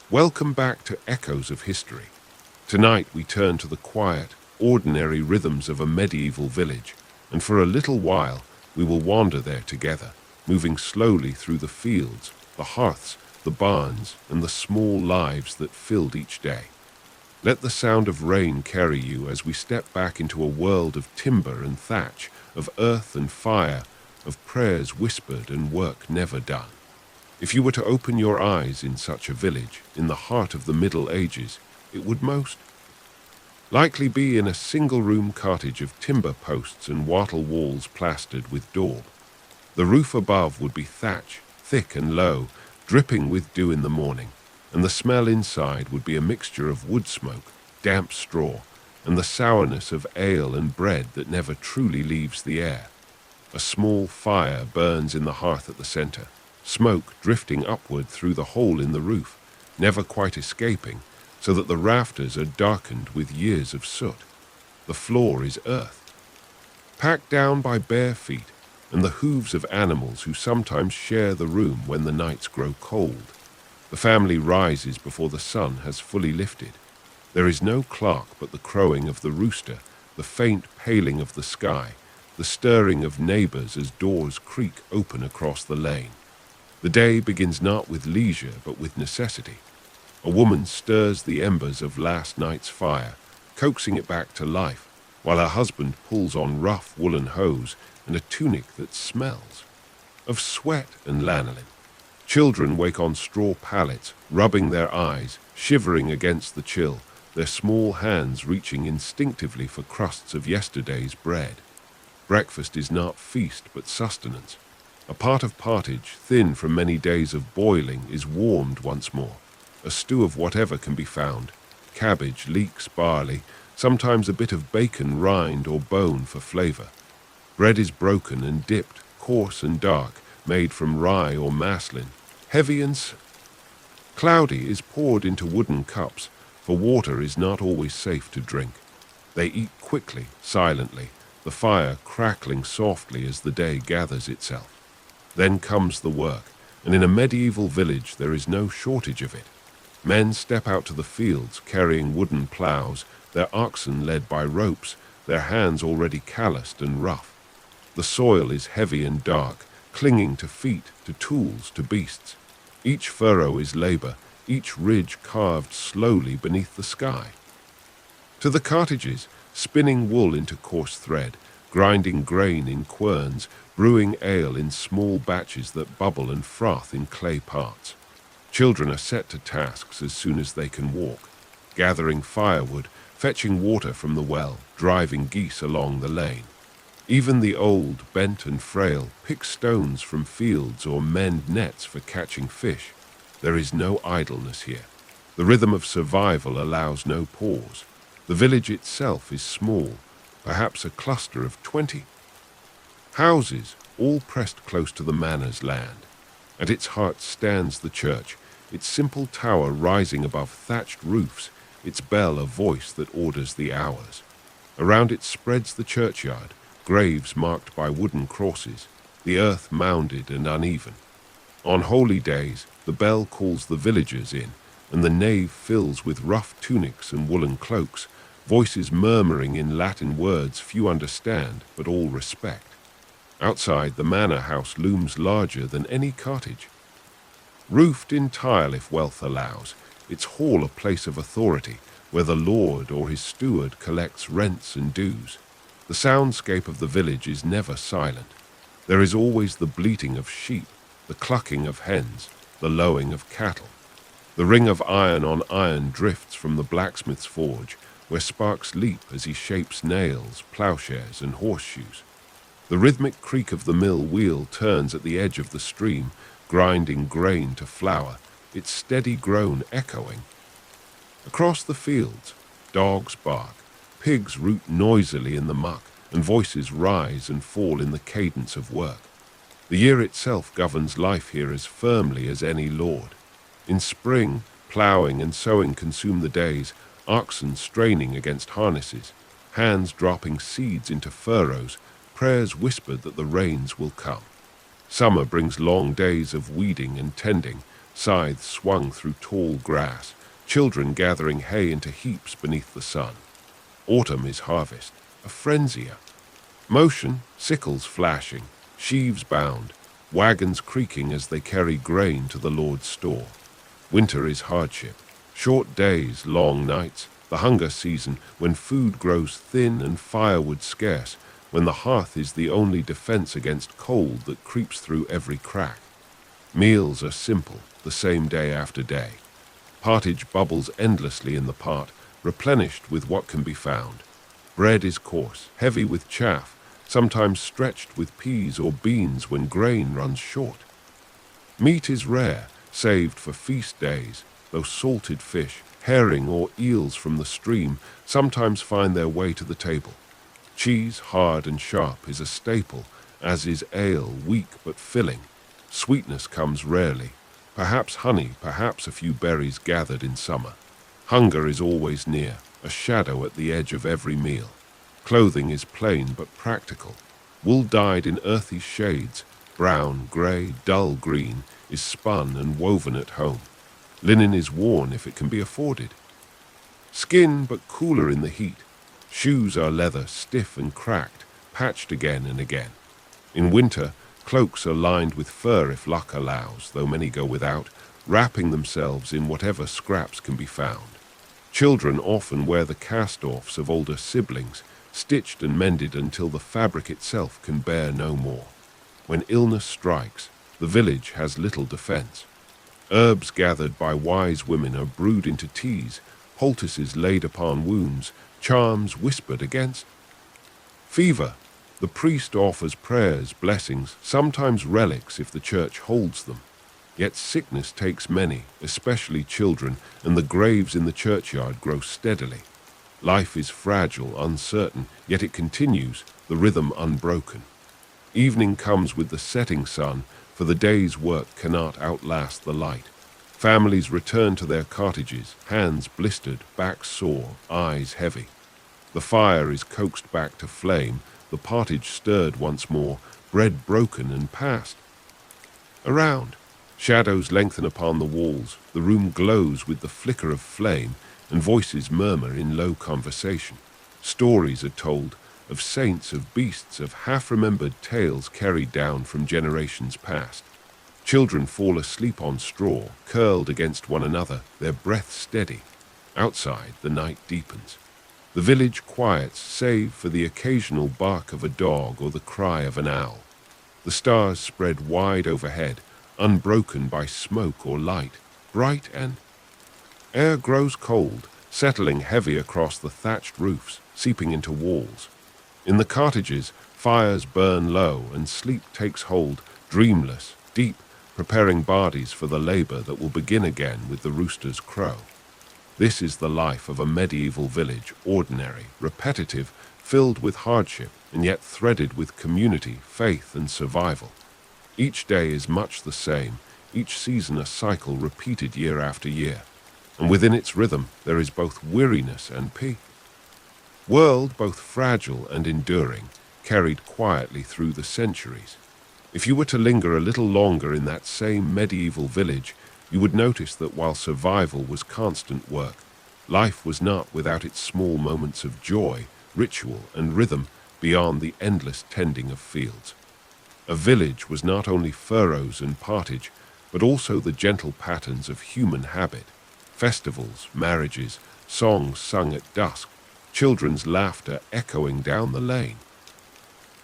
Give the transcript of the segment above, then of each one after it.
Welcome back to Echoes of History. Tonight we turn to the quiet, ordinary rhythms of a medieval village, and for a little while we will wander there together, moving slowly through the fields, the hearths, the barns, and the small lives that filled each day. Let the sound of rain carry you as we step back into a world of timber and thatch, of earth and fire, of prayers whispered and work never done. If you were to open your eyes in such a village, in the heart of the Middle Ages, it would most likely be in a single-room cottage of timber posts and wattle walls plastered with daub. The roof above would be thatch, thick and low, dripping with dew in the morning, and the smell inside would be a mixture of wood smoke, damp straw, and the sourness of ale and bread that never truly leaves the air. A small fire burns in the hearth at the center, smoke drifting upward through the hole in the roof, never quite escaping, so that the rafters are darkened with years of soot. The floor is earth, packed down by bare feet and the hooves of animals who sometimes share the room when the nights grow cold. The family rises before the sun has fully lifted. There is no clock but the crowing of the rooster, the faint paling of the sky, the stirring of neighbors as doors creak open across the lane. The day begins not with leisure but with necessity. A woman stirs the embers of last night's fire, coaxing it back to life, while her husband pulls on rough woolen hose and a tunic that smells of sweat and lanolin. Children wake on straw pallets, rubbing their eyes, shivering against the chill, their small hands reaching instinctively for crusts of yesterday's bread. Breakfast is not feast but sustenance. A pot of pottage, thin from many days of boiling, is warmed once more. A stew of whatever can be found, cabbage, leeks, barley, sometimes a bit of bacon rind or bone for flavor. Bread is broken and dipped, coarse and dark, made from rye or maslin. Heavy and cloudy is poured into wooden cups, for water is not always safe to drink. They eat quickly, silently, the fire crackling softly as the day gathers itself. Then comes the work, and in a medieval village there is no shortage of it. Men step out to the fields carrying wooden plows, their oxen led by ropes, their hands already calloused and rough. The soil is heavy and dark, clinging to feet, to tools, to beasts. Each furrow is labor, each ridge carved slowly beneath the sky. To the cottages, spinning wool into coarse thread, grinding grain in querns, brewing ale in small batches that bubble and froth in clay pots. Children are set to tasks as soon as they can walk, gathering firewood, fetching water from the well, driving geese along the lane. Even the old, bent and frail, pick stones from fields or mend nets for catching fish. There is no idleness here. The rhythm of survival allows no pause. The village itself is small, perhaps a cluster of 20 houses, all pressed close to the manor's land. At its heart stands the church, its simple tower rising above thatched roofs, its bell a voice that orders the hours. Around it spreads the churchyard, graves marked by wooden crosses, the earth mounded and uneven. On holy days, the bell calls the villagers in, and the nave fills with rough tunics and woolen cloaks, voices murmuring in Latin words few understand, but all respect. Outside, the manor house looms larger than any cottage. Roofed in tile if wealth allows, its hall a place of authority, where the lord or his steward collects rents and dues. The soundscape of the village is never silent. There is always the bleating of sheep, the clucking of hens, the lowing of cattle. The ring of iron on iron drifts from the blacksmith's forge, where sparks leap as he shapes nails, plowshares, and horseshoes. The rhythmic creak of the mill wheel turns at the edge of the stream, grinding grain to flour, its steady groan echoing. Across the fields, dogs bark, pigs root noisily in the muck, and voices rise and fall in the cadence of work. The year itself governs life here as firmly as any lord. In spring, ploughing and sowing consume the days, oxen straining against harnesses, hands dropping seeds into furrows, prayers whispered that the rains will come. Summer brings long days of weeding and tending, scythes swung through tall grass, children gathering hay into heaps beneath the sun. Autumn is harvest, a frenzy. Motion, sickles flashing, sheaves bound, wagons creaking as they carry grain to the Lord's store. Winter is hardship, short days, long nights, the hunger season when food grows thin and firewood scarce, when the hearth is the only defense against cold that creeps through every crack. Meals are simple, the same day after day. Pottage bubbles endlessly in the pot, replenished with what can be found. Bread is coarse, heavy with chaff, sometimes stretched with peas or beans when grain runs short. Meat is rare, saved for feast days, though salted fish, herring or eels from the stream sometimes find their way to the table. Cheese, hard and sharp, is a staple, as is ale, weak but filling. Sweetness comes rarely, perhaps honey, perhaps a few berries gathered in summer. Hunger is always near, a shadow at the edge of every meal. Clothing is plain but practical. Wool dyed in earthy shades, brown, grey, dull green, is spun and woven at home. Linen is worn if it can be afforded. Skin but cooler in the heat. Shoes are leather, stiff and cracked, patched again and again. In winter, cloaks are lined with fur if luck allows, though many go without, wrapping themselves in whatever scraps can be found. Children often wear the cast-offs of older siblings, stitched and mended until the fabric itself can bear no more. When illness strikes, the village has little defense. Herbs gathered by wise women are brewed into teas, poultices laid upon wounds, charms whispered against. Fever. The priest offers prayers, blessings, sometimes relics if the church holds them. Yet sickness takes many, especially children, and the graves in the churchyard grow steadily. Life is fragile, uncertain, yet it continues, the rhythm unbroken. Evening comes with the setting sun, for the day's work cannot outlast the light. Families return to their cottages, hands blistered, backs sore, eyes heavy. The fire is coaxed back to flame, the pottage stirred once more, bread broken and passed. Around, shadows lengthen upon the walls, the room glows with the flicker of flame, and voices murmur in low conversation. Stories are told, of saints, of beasts, of half-remembered tales carried down from generations past. Children fall asleep on straw, curled against one another, their breath steady. Outside, the night deepens. The village quiets, save for the occasional bark of a dog or the cry of an owl. The stars spread wide overhead, unbroken by smoke or light, bright and... Air grows cold, settling heavy across the thatched roofs, seeping into walls. In the cottages, fires burn low and sleep takes hold, dreamless, deep, preparing bodies for the labor that will begin again with the rooster's crow. This is the life of a medieval village, ordinary, repetitive, filled with hardship, and yet threaded with community, faith, and survival. Each day is much the same, each season a cycle repeated year after year, and within its rhythm there is both weariness and peace. World both fragile and enduring, carried quietly through the centuries. If you were to linger a little longer in that same medieval village, you would notice that while survival was constant work, life was not without its small moments of joy, ritual, and rhythm beyond the endless tending of fields. A village was not only furrows and pottage, but also the gentle patterns of human habit. Festivals, marriages, songs sung at dusk, children's laughter echoing down the lane.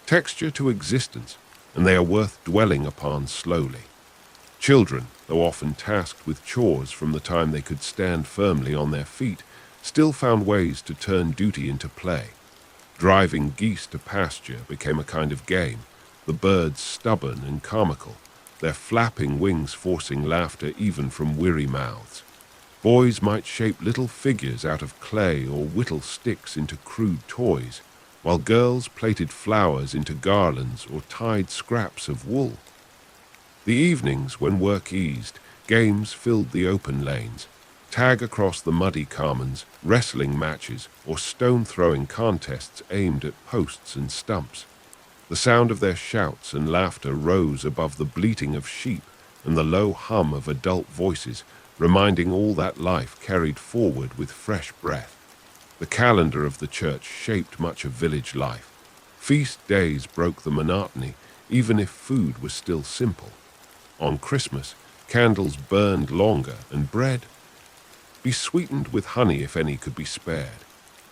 Texture to existence, and they are worth dwelling upon slowly. Children, though often tasked with chores from the time they could stand firmly on their feet, still found ways to turn duty into play. Driving geese to pasture became a kind of game, the birds stubborn and comical, their flapping wings forcing laughter even from weary mouths. Boys might shape little figures out of clay or whittle sticks into crude toys, while girls plaited flowers into garlands or tied scraps of wool. The evenings, when work eased, games filled the open lanes, tag across the muddy commons, wrestling matches, or stone-throwing contests aimed at posts and stumps. The sound of their shouts and laughter rose above the bleating of sheep, and the low hum of adult voices, reminding all that life carried forward with fresh breath. The calendar of the church shaped much of village life. Feast days broke the monotony, even if food was still simple. On Christmas, candles burned longer and bread be sweetened with honey if any could be spared.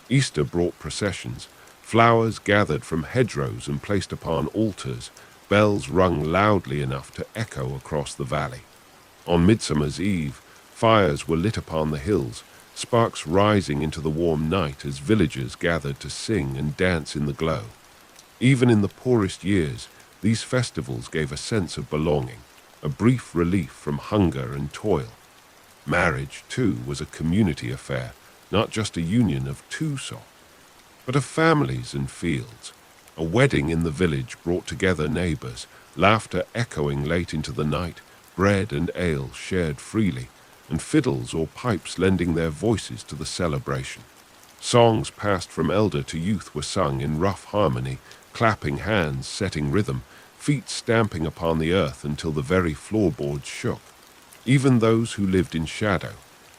Easter brought processions, flowers gathered from hedgerows and placed upon altars, bells rung loudly enough to echo across the valley. On Midsummer's Eve, fires were lit upon the hills, sparks rising into the warm night as villagers gathered to sing and dance in the glow. Even in the poorest years, these festivals gave a sense of belonging, a brief relief from hunger and toil. Marriage, too, was a community affair, not just a union of two souls, but of families and fields. A wedding in the village brought together neighbors, laughter echoing late into the night, bread and ale shared freely, and fiddles or pipes lending their voices to the celebration. Songs passed from elder to youth were sung in rough harmony, clapping hands setting rhythm, feet stamping upon the earth until the very floorboards shook. Even those who lived in shadow,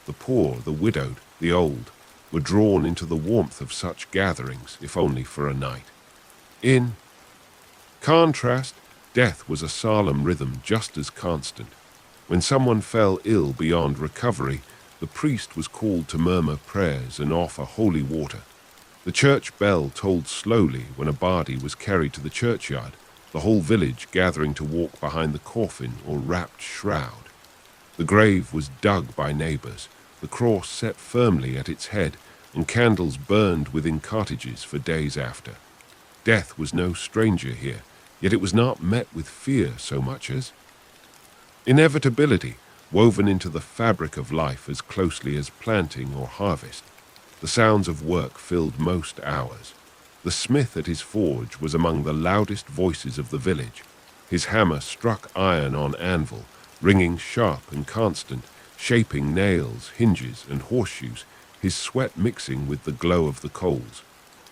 the poor, the widowed, the old, were drawn into the warmth of such gatherings, if only for a night. In contrast, death was a solemn rhythm just as constant. When someone fell ill beyond recovery, the priest was called to murmur prayers and offer holy water. The church bell tolled slowly when a body was carried to the churchyard, the whole village gathering to walk behind the coffin or wrapped shroud. The grave was dug by neighbors, the cross set firmly at its head, and candles burned within cottages for days after. Death was no stranger here, yet it was not met with fear so much as inevitability, woven into the fabric of life as closely as planting or harvest. The sounds of work filled most hours. The smith at his forge was among the loudest voices of the village. His hammer struck iron on anvil, ringing sharp and constant, shaping nails, hinges, and horseshoes, his sweat mixing with the glow of the coals.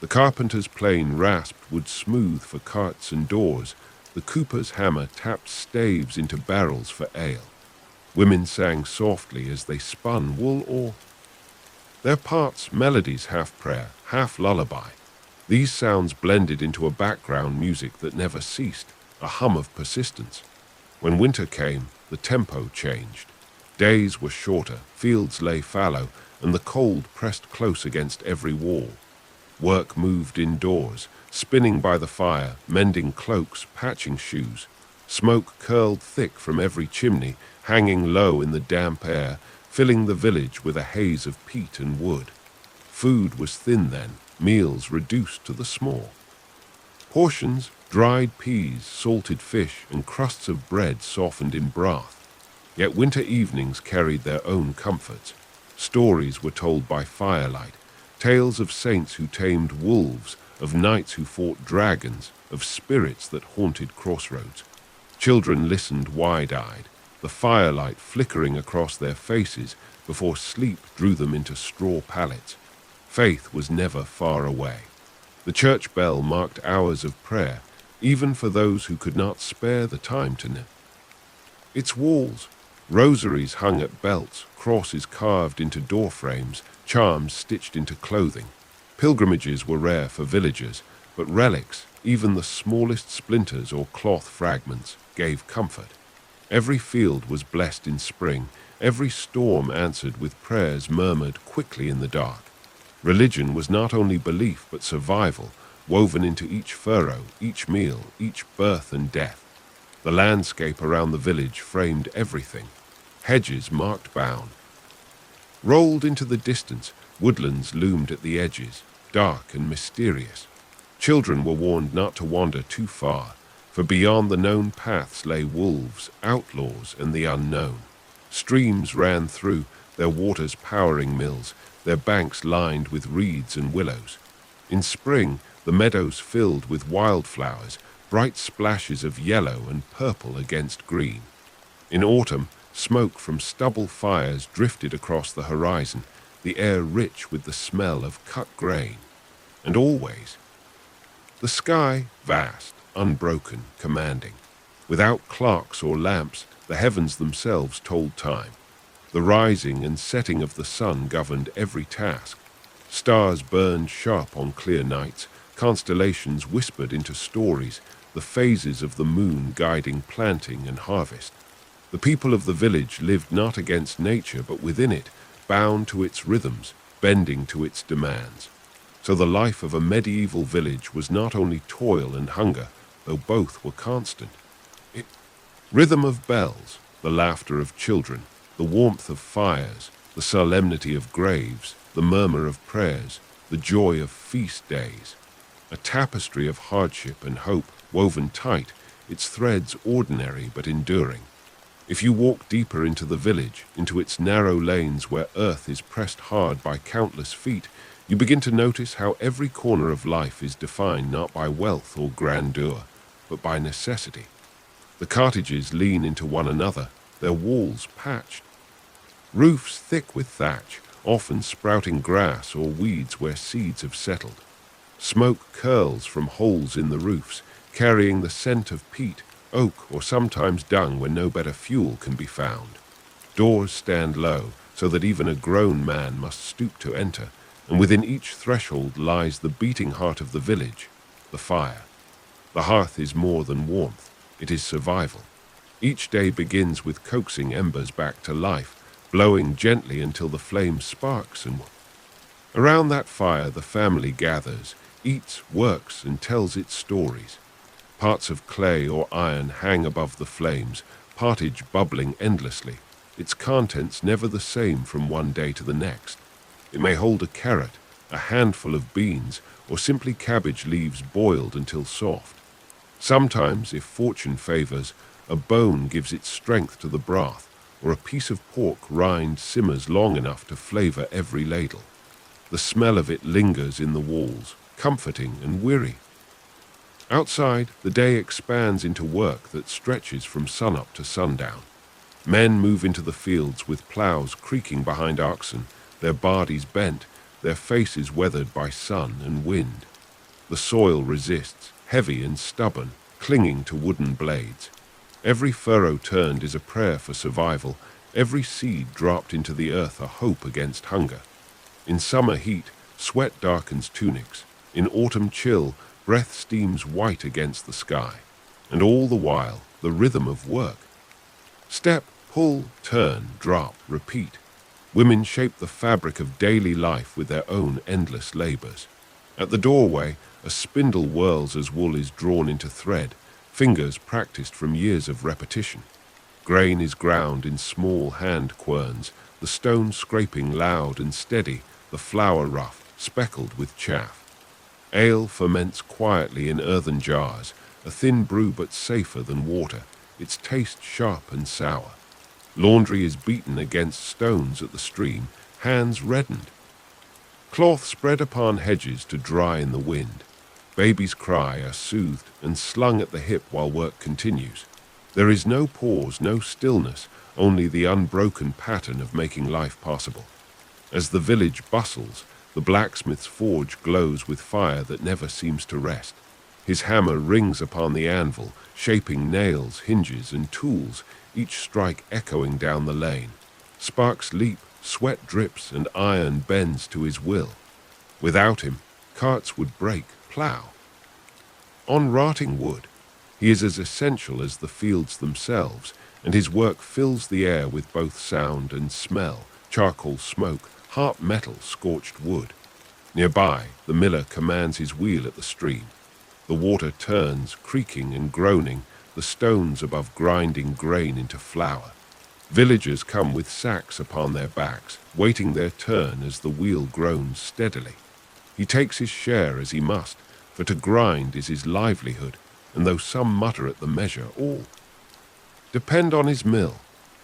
The carpenter's plane rasped wood smooth for carts and doors. The cooper's hammer tapped staves into barrels for ale. Women sang softly as they spun wool or their parts melodies half prayer, half lullaby. These sounds blended into a background music that never ceased, a hum of persistence. When winter came, the tempo changed. Days were shorter, fields lay fallow, and the cold pressed close against every wall. Work moved indoors, spinning by the fire, mending cloaks, patching shoes. Smoke curled thick from every chimney, hanging low in the damp air, filling the village with a haze of peat and wood. Food was thin then, meals reduced to the small. Portions, dried peas, salted fish, and crusts of bread softened in broth. Yet winter evenings carried their own comforts. Stories were told by firelight, tales of saints who tamed wolves, of knights who fought dragons, of spirits that haunted crossroads. Children listened wide-eyed, the firelight flickering across their faces before sleep drew them into straw pallets. Faith was never far away. The church bell marked hours of prayer, even for those who could not spare the time to kneel. Its walls, rosaries hung at belts, crosses carved into door frames, charms stitched into clothing. Pilgrimages were rare for villagers, but relics, even the smallest splinters or cloth fragments, gave comfort. Every field was blessed in spring, every storm answered with prayers murmured quickly in the dark. Religion was not only belief but survival, woven into each furrow, each meal, each birth and death. The landscape around the village framed everything. Hedges marked bound. Rolled into the distance, woodlands loomed at the edges, dark and mysterious. Children were warned not to wander too far, for beyond the known paths lay wolves, outlaws, and the unknown. Streams ran through, their waters powering mills, their banks lined with reeds and willows. In spring, the meadows filled with wildflowers, bright splashes of yellow and purple against green. In autumn, smoke from stubble fires drifted across the horizon, the air rich with the smell of cut grain. And always, the sky vast, unbroken, commanding. Without clocks or lamps, the heavens themselves told time. The rising and setting of the sun governed every task. Stars burned sharp on clear nights, constellations whispered into stories, the phases of the moon guiding planting and harvest. The people of the village lived not against nature but within it, bound to its rhythms, bending to its demands. So the life of a medieval village was not only toil and hunger, though both were constant. It, rhythm of bells, the laughter of children, the warmth of fires, the solemnity of graves, the murmur of prayers, the joy of feast days. A tapestry of hardship and hope, woven tight, its threads ordinary but enduring. If you walk deeper into the village, into its narrow lanes where earth is pressed hard by countless feet, you begin to notice how every corner of life is defined not by wealth or grandeur, but by necessity. The cottages lean into one another, their walls patched. Roofs thick with thatch, often sprouting grass or weeds where seeds have settled. Smoke curls from holes in the roofs, carrying the scent of peat, oak, or sometimes dung when no better fuel can be found. Doors stand low, so that even a grown man must stoop to enter, and within each threshold lies the beating heart of the village, the fire. The hearth is more than warmth, it is survival. Each day begins with coaxing embers back to life, blowing gently until the flame sparks and around that fire the family gathers, eats, works, and tells its stories. Parts of clay or iron hang above the flames, pottage bubbling endlessly, its contents never the same from one day to the next. It may hold a carrot, a handful of beans, or simply cabbage leaves boiled until soft. Sometimes, if fortune favors, a bone gives its strength to the broth, or a piece of pork rind simmers long enough to flavor every ladle. The smell of it lingers in the walls, comforting and weary. Outside, the day expands into work that stretches from sunup to sundown. Men move into the fields with plows creaking behind oxen, their bodies bent, their faces weathered by sun and wind. The soil resists, heavy and stubborn, clinging to wooden blades. Every furrow turned is a prayer for survival, every seed dropped into the earth a hope against hunger. In summer heat, sweat darkens tunics. In autumn chill, breath steams white against the sky. And all the while, the rhythm of work. Step, pull, turn, drop, repeat. Women shape the fabric of daily life with their own endless labors. At the doorway, a spindle whirls as wool is drawn into thread, fingers practiced from years of repetition. Grain is ground in small hand querns, the stone scraping loud and steady, the flour rough, speckled with chaff. Ale ferments quietly in earthen jars, a thin brew but safer than water, its taste sharp and sour. Laundry is beaten against stones at the stream, hands reddened. Cloth spread upon hedges to dry in the wind. Babies' cry are soothed and slung at the hip while work continues. There is no pause, no stillness, only the unbroken pattern of making life possible. As the village bustles, the blacksmith's forge glows with fire that never seems to rest. His hammer rings upon the anvil, shaping nails, hinges, and tools, each strike echoing down the lane. Sparks leap, sweat drips, and iron bends to his will. Without him, carts would break, plough. On rotting wood, he is as essential as the fields themselves, and his work fills the air with both sound and smell, charcoal smoke, hot metal, scorched wood. Nearby, the miller commands his wheel at the stream. The water turns, creaking and groaning, the stones above grinding grain into flour. Villagers come with sacks upon their backs, waiting their turn as the wheel groans steadily. He takes his share as he must, for to grind is his livelihood, and though some mutter at the measure, all depend on his mill.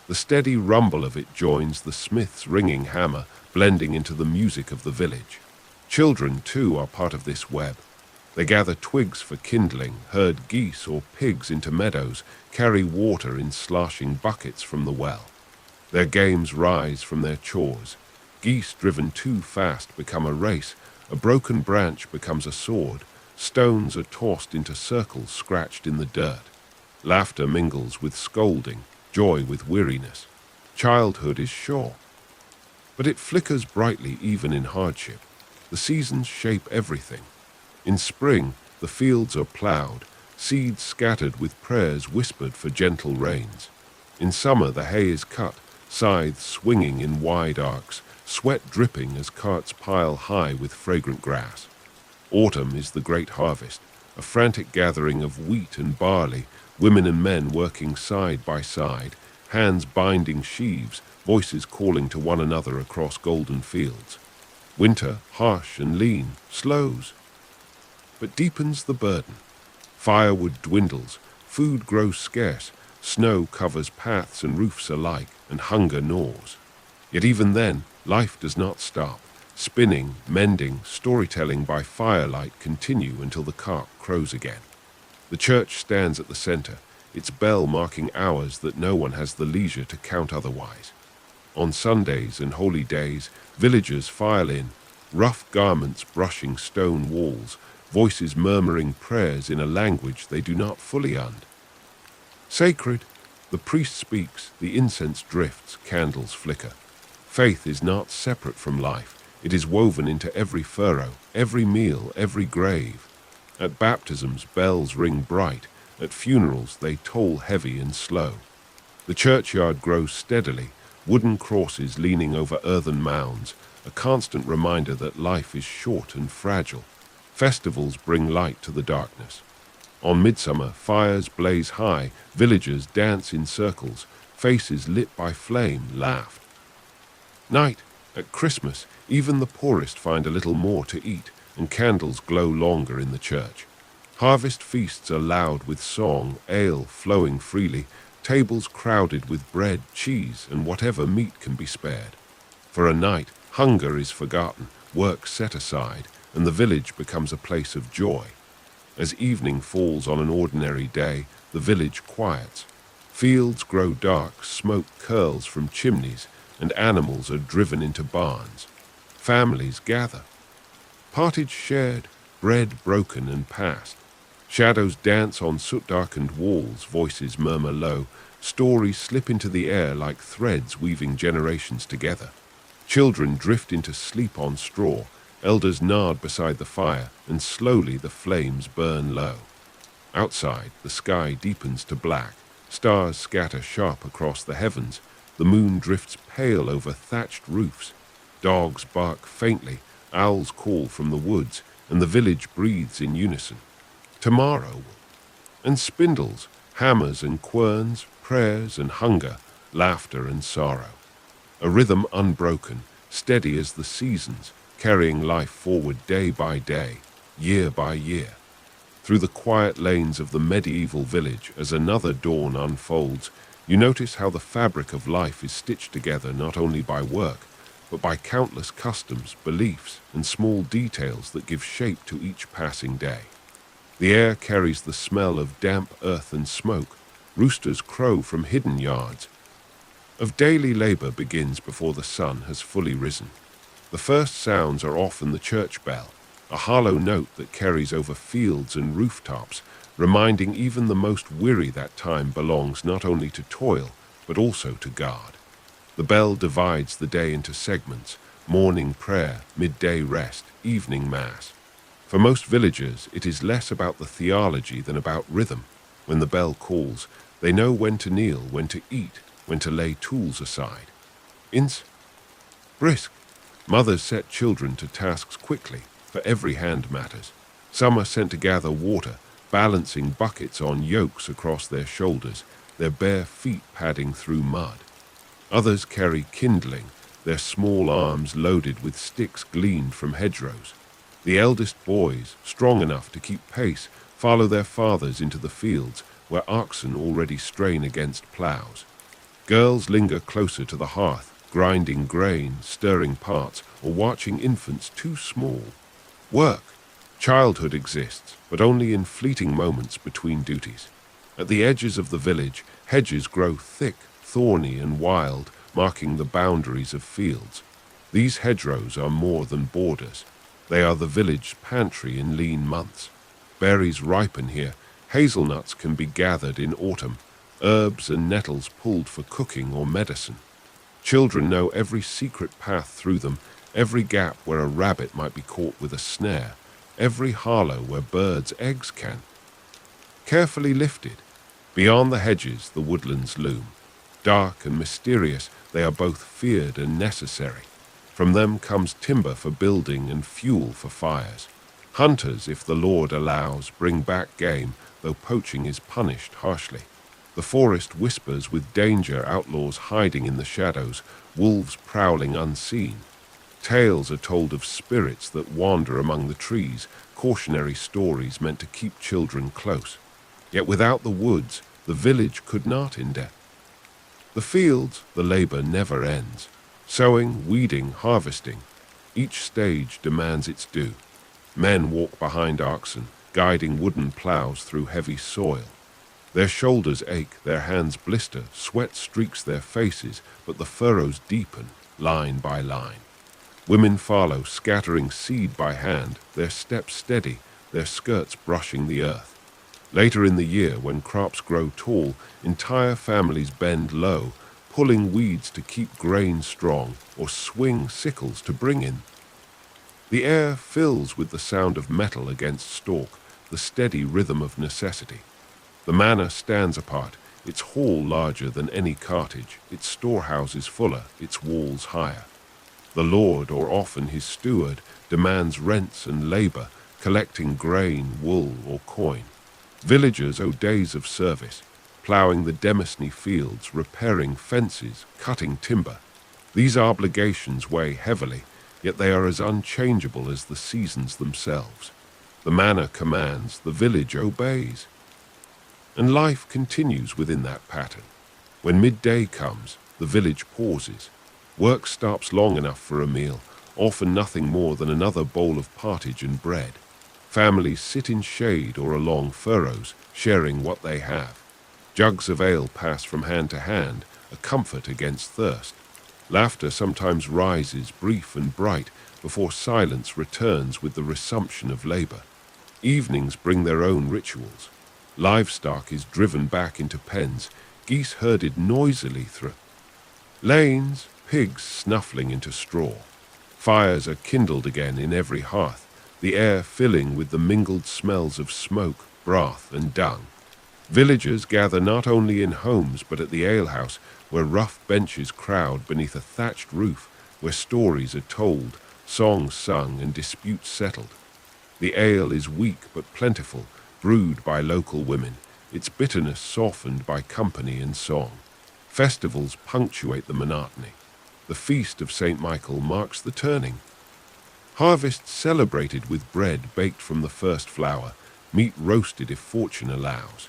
The steady rumble of it joins the smith's ringing hammer, blending into the music of the village. Children, too, are part of this web. They gather twigs for kindling, herd geese or pigs into meadows, carry water in sloshing buckets from the well. Their games rise from their chores. Geese driven too fast become a race, a broken branch becomes a sword, stones are tossed into circles scratched in the dirt. Laughter mingles with scolding, joy with weariness. Childhood is short, but it flickers brightly even in hardship. The seasons shape everything. In spring, the fields are plowed, seeds scattered with prayers whispered for gentle rains. In summer, the hay is cut, scythes swinging in wide arcs, sweat dripping as carts pile high with fragrant grass. Autumn is the great harvest, a frantic gathering of wheat and barley, women and men working side by side, hands binding sheaves, voices calling to one another across golden fields. Winter, harsh and lean, slows, but deepens the burden. Firewood dwindles, food grows scarce, snow covers paths and roofs alike, and hunger gnaws. Yet even then, life does not stop. Spinning, mending, storytelling by firelight continue until the cock crows again. The church stands at the center, its bell marking hours that no one has the leisure to count otherwise. On Sundays and holy days, villagers file in, rough garments brushing stone walls, voices murmuring prayers in a language they do not fully understand. Sacred, the priest speaks, the incense drifts, candles flicker. Faith is not separate from life. It is woven into every furrow, every meal, every grave. At baptisms, bells ring bright. At funerals, they toll heavy and slow. The churchyard grows steadily, wooden crosses leaning over earthen mounds, a constant reminder that life is short and fragile. Festivals bring light to the darkness. On midsummer, fires blaze high, villagers dance in circles, faces lit by flame laugh. Night, at Christmas, even the poorest find a little more to eat, and candles glow longer in the church. Harvest feasts are loud with song, ale flowing freely, tables crowded with bread, cheese, and whatever meat can be spared. For a night, hunger is forgotten, work set aside, and the village becomes a place of joy. As evening falls on an ordinary day, the village quiets. Fields grow dark, smoke curls from chimneys, and animals are driven into barns. Families gather. Pottage shared, bread broken and passed. Shadows dance on soot-darkened walls, voices murmur low, stories slip into the air like threads weaving generations together. Children drift into sleep on straw, elders nod beside the fire, and slowly the flames burn low. Outside, the sky deepens to black, stars scatter sharp across the heavens, the moon drifts pale over thatched roofs. Dogs bark faintly, owls call from the woods, and the village breathes in unison. Tomorrow, and spindles, hammers and querns, prayers and hunger, laughter and sorrow. A rhythm unbroken, steady as the seasons, carrying life forward day by day, year by year. Through the quiet lanes of the medieval village, as another dawn unfolds, you notice how the fabric of life is stitched together not only by work, but by countless customs, beliefs, and small details that give shape to each passing day. The air carries the smell of damp earth and smoke. Roosters crow from hidden yards. Of daily labor begins before the sun has fully risen. The first sounds are often the church bell, a hollow note that carries over fields and rooftops, reminding even the most weary that time belongs not only to toil, but also to God. The bell divides the day into segments: morning prayer, midday rest, evening mass. For most villagers, it is less about the theology than about rhythm. When the bell calls, they know when to kneel, when to eat, when to lay tools aside. Brisk. Mothers set children to tasks quickly, for every hand matters. Some are sent to gather water, balancing buckets on yokes across their shoulders, their bare feet padding through mud. Others carry kindling, their small arms loaded with sticks gleaned from hedgerows. The eldest boys, strong enough to keep pace, follow their fathers into the fields, where oxen already strain against plows. Girls linger closer to the hearth, grinding grain, stirring pots, or watching infants too small. Work. Childhood exists, but only in fleeting moments between duties. At the edges of the village, hedges grow thick, thorny, and wild, marking the boundaries of fields. These hedgerows are more than borders. They are the village pantry in lean months. Berries ripen here. Hazelnuts can be gathered in autumn. herbs and nettles pulled for cooking or medicine. Children know every secret path through them, every gap where a rabbit might be caught with a snare, every hollow where birds' eggs can. Carefully lifted, beyond the hedges the woodlands loom. Dark and mysterious, they are both feared and necessary. From them comes timber for building and fuel for fires. Hunters, if the Lord allows, bring back game, though poaching is punished harshly. The forest whispers with danger, outlaws hiding in the shadows, wolves prowling unseen. Tales are told of spirits that wander among the trees, cautionary stories meant to keep children close. Yet without the woods, the village could not endure. The fields, the labor never ends. Sowing, weeding, harvesting. Each stage demands its due. Men walk behind oxen, guiding wooden plows through heavy soil. Their shoulders ache, their hands blister, sweat streaks their faces, but the furrows deepen, line by line. Women follow, scattering seed by hand, their steps steady, their skirts brushing the earth. Later in the year, when crops grow tall, entire families bend low, pulling weeds to keep grain strong, or swing sickles to bring in. The air fills with the sound of metal against stalk, the steady rhythm of necessity. The manor stands apart, its hall larger than any cottage, its storehouses fuller, its walls higher. The lord, or often his steward, demands rents and labor, collecting grain, wool, or coin. Villagers owe days of service, ploughing the Demosne fields, repairing fences, cutting timber. These obligations weigh heavily, yet they are as unchangeable as the seasons themselves. The manor commands, the village obeys. And life continues within that pattern. When midday comes, the village pauses. Work stops long enough for a meal, often nothing more than another bowl of pottage and bread. Families sit in shade or along furrows, sharing what they have. Jugs of ale pass from hand to hand, a comfort against thirst. Laughter sometimes rises, brief and bright, before silence returns with the resumption of labor. Evenings bring their own rituals. Livestock is driven back into pens, geese herded noisily through lanes, pigs snuffling into straw. Fires are kindled again in every hearth, the air filling with the mingled smells of smoke, broth, and dung. Villagers gather not only in homes but at the alehouse, where rough benches crowd beneath a thatched roof, where stories are told, songs sung, and disputes settled. The ale is weak but plentiful, brewed by local women, its bitterness softened by company and song. Festivals punctuate the monotony. The feast of St. Michael marks the turning. Harvests celebrated with bread baked from the first flour, meat roasted if fortune allows.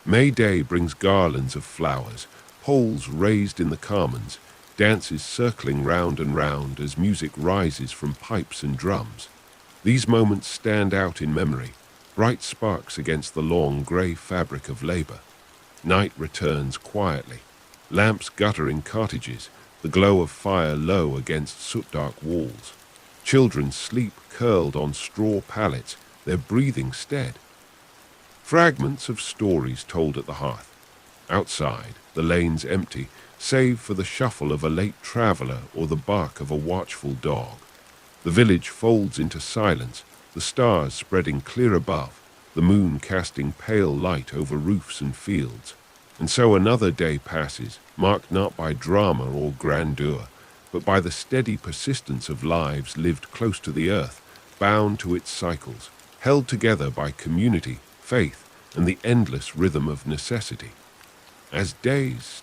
May Day brings garlands of flowers, poles raised in the commons, dances circling round and round as music rises from pipes and drums. These moments stand out in memory, bright sparks against the long grey fabric of labor. Night returns quietly, lamps gutter in cottages, the glow of fire low against soot-dark walls. Children sleep curled on straw pallets, their breathing stead. Fragments of stories told at the hearth. Outside, the lanes empty, save for the shuffle of a late traveler or the bark of a watchful dog. The village folds into silence, the stars spreading clear above, the moon casting pale light over roofs and fields. And so another day passes, marked not by drama or grandeur, but by the steady persistence of lives lived close to the earth, bound to its cycles, held together by community, faith, and the endless rhythm of necessity. As days,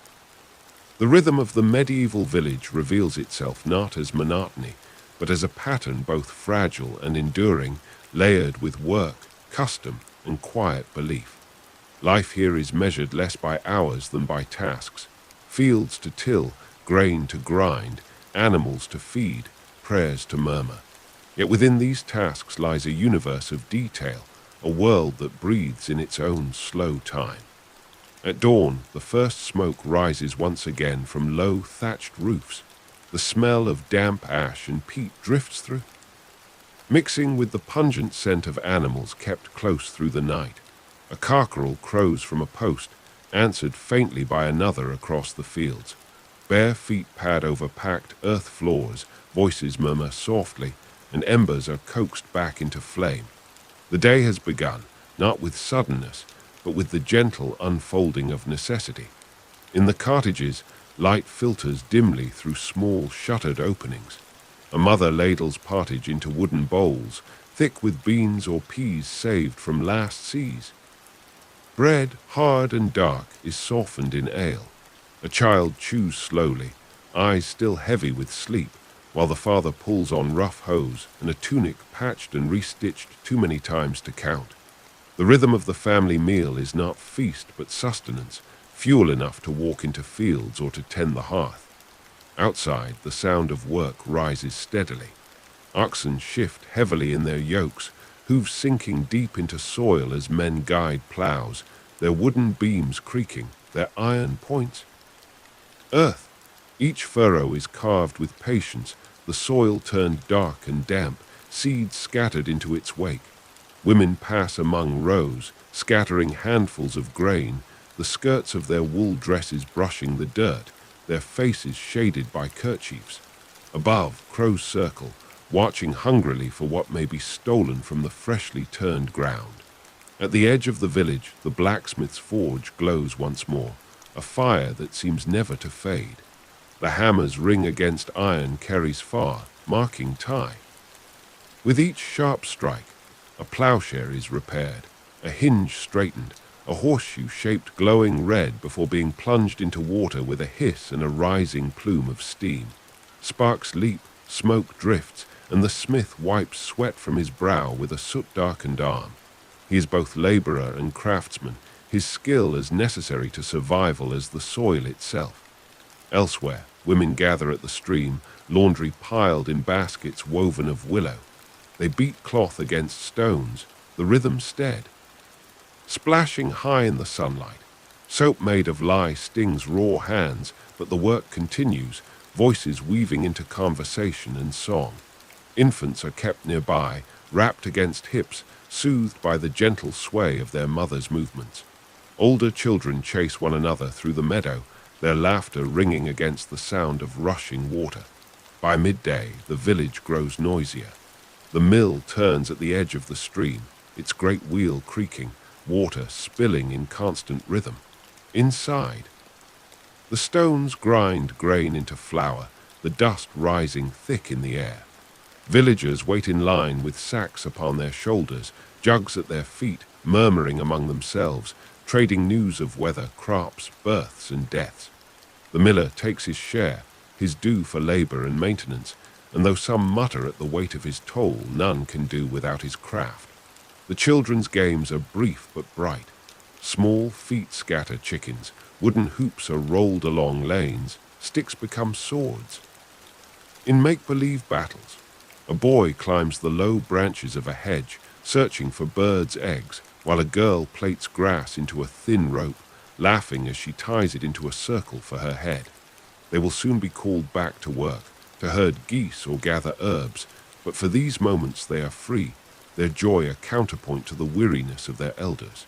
the rhythm of the medieval village reveals itself not as monotony, but as a pattern both fragile and enduring, layered with work, custom, and quiet belief. Life here is measured less by hours than by tasks. Fields to till, grain to grind, animals to feed, prayers to murmur. Yet within these tasks lies a universe of detail, a world that breathes in its own slow time. At dawn, the first smoke rises once again from low thatched roofs. The smell of damp ash and peat drifts through, mixing with the pungent scent of animals kept close through the night. A cockerel crows from a post, answered faintly by another across the fields. Bare feet pad over packed earth floors, voices murmur softly, and embers are coaxed back into flame. The day has begun, not with suddenness, but with the gentle unfolding of necessity. In the cottages, light filters dimly through small shuttered openings. A mother ladles pottage into wooden bowls, thick with beans or peas saved from last seas. Bread, hard and dark, is softened in ale. A child chews slowly, eyes still heavy with sleep, while the father pulls on rough hose and a tunic patched and restitched too many times to count. The rhythm of the family meal is not feast but sustenance, fuel enough to walk into fields or to tend the hearth. Outside, the sound of work rises steadily. Oxen shift heavily in their yokes, hooves sinking deep into soil as men guide plows, their wooden beams creaking, their iron points. Earth. Each furrow is carved with patience, the soil turned dark and damp, seeds scattered into its wake. Women pass among rows, scattering handfuls of grain, the skirts of their wool dresses brushing the dirt, their faces shaded by kerchiefs. Above, crows circle, watching hungrily for what may be stolen from the freshly turned ground. At the edge of the village, the blacksmith's forge glows once more, a fire that seems never to fade. The hammer's ring against iron carries far, marking time. With each sharp strike, a plowshare is repaired, a hinge straightened, a horseshoe shaped glowing red before being plunged into water with a hiss and a rising plume of steam. Sparks leap, smoke drifts, and the smith wipes sweat from his brow with a soot-darkened arm. He is both laborer and craftsman, his skill as necessary to survival as the soil itself. Elsewhere, women gather at the stream, laundry piled in baskets woven of willow. They beat cloth against stones, the rhythm stead. Splashing high in the sunlight, soap made of lye stings raw hands, but the work continues, voices weaving into conversation and song. Infants are kept nearby, wrapped against hips, soothed by the gentle sway of their mother's movements. Older children chase one another through the meadow, their laughter ringing against the sound of rushing water. By midday, the village grows noisier. The mill turns at the edge of the stream, its great wheel creaking, water spilling in constant rhythm. Inside, the stones grind grain into flour, the dust rising thick in the air. Villagers wait in line with sacks upon their shoulders, jugs at their feet, murmuring among themselves, trading news of weather, crops, births, and deaths. The miller takes his share, his due for labor and maintenance, and though some mutter at the weight of his toll, none can do without his craft. The children's games are brief but bright. Small feet scatter chickens, wooden hoops are rolled along lanes, sticks become swords. In make-believe battles, a boy climbs the low branches of a hedge, searching for birds' eggs, while a girl plaits grass into a thin rope, laughing as she ties it into a circle for her head. They will soon be called back to work, to herd geese or gather herbs, but for these moments they are free, their joy a counterpoint to the weariness of their elders.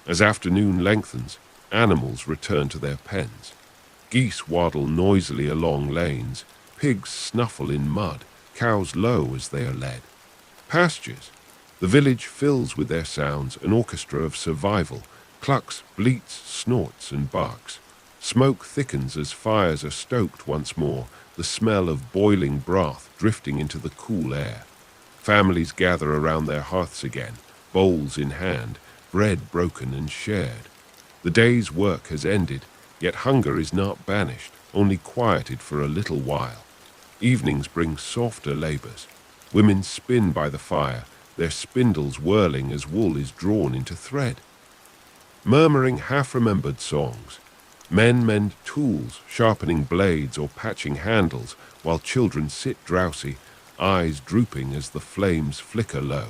As afternoon lengthens, animals return to their pens. Geese waddle noisily along lanes, pigs snuffle in mud, cows low as they are led. Pastures. The village fills with their sounds, an orchestra of survival, clucks, bleats, snorts, and barks. Smoke thickens as fires are stoked once more, the smell of boiling broth drifting into the cool air. Families gather around their hearths again, bowls in hand, bread broken and shared. The day's work has ended, yet hunger is not banished, only quieted for a little while. Evenings bring softer labors. Women spin by the fire, their spindles whirling as wool is drawn into thread. Murmuring half-remembered songs, men mend tools, sharpening blades or patching handles, while children sit drowsy, eyes drooping as the flames flicker low.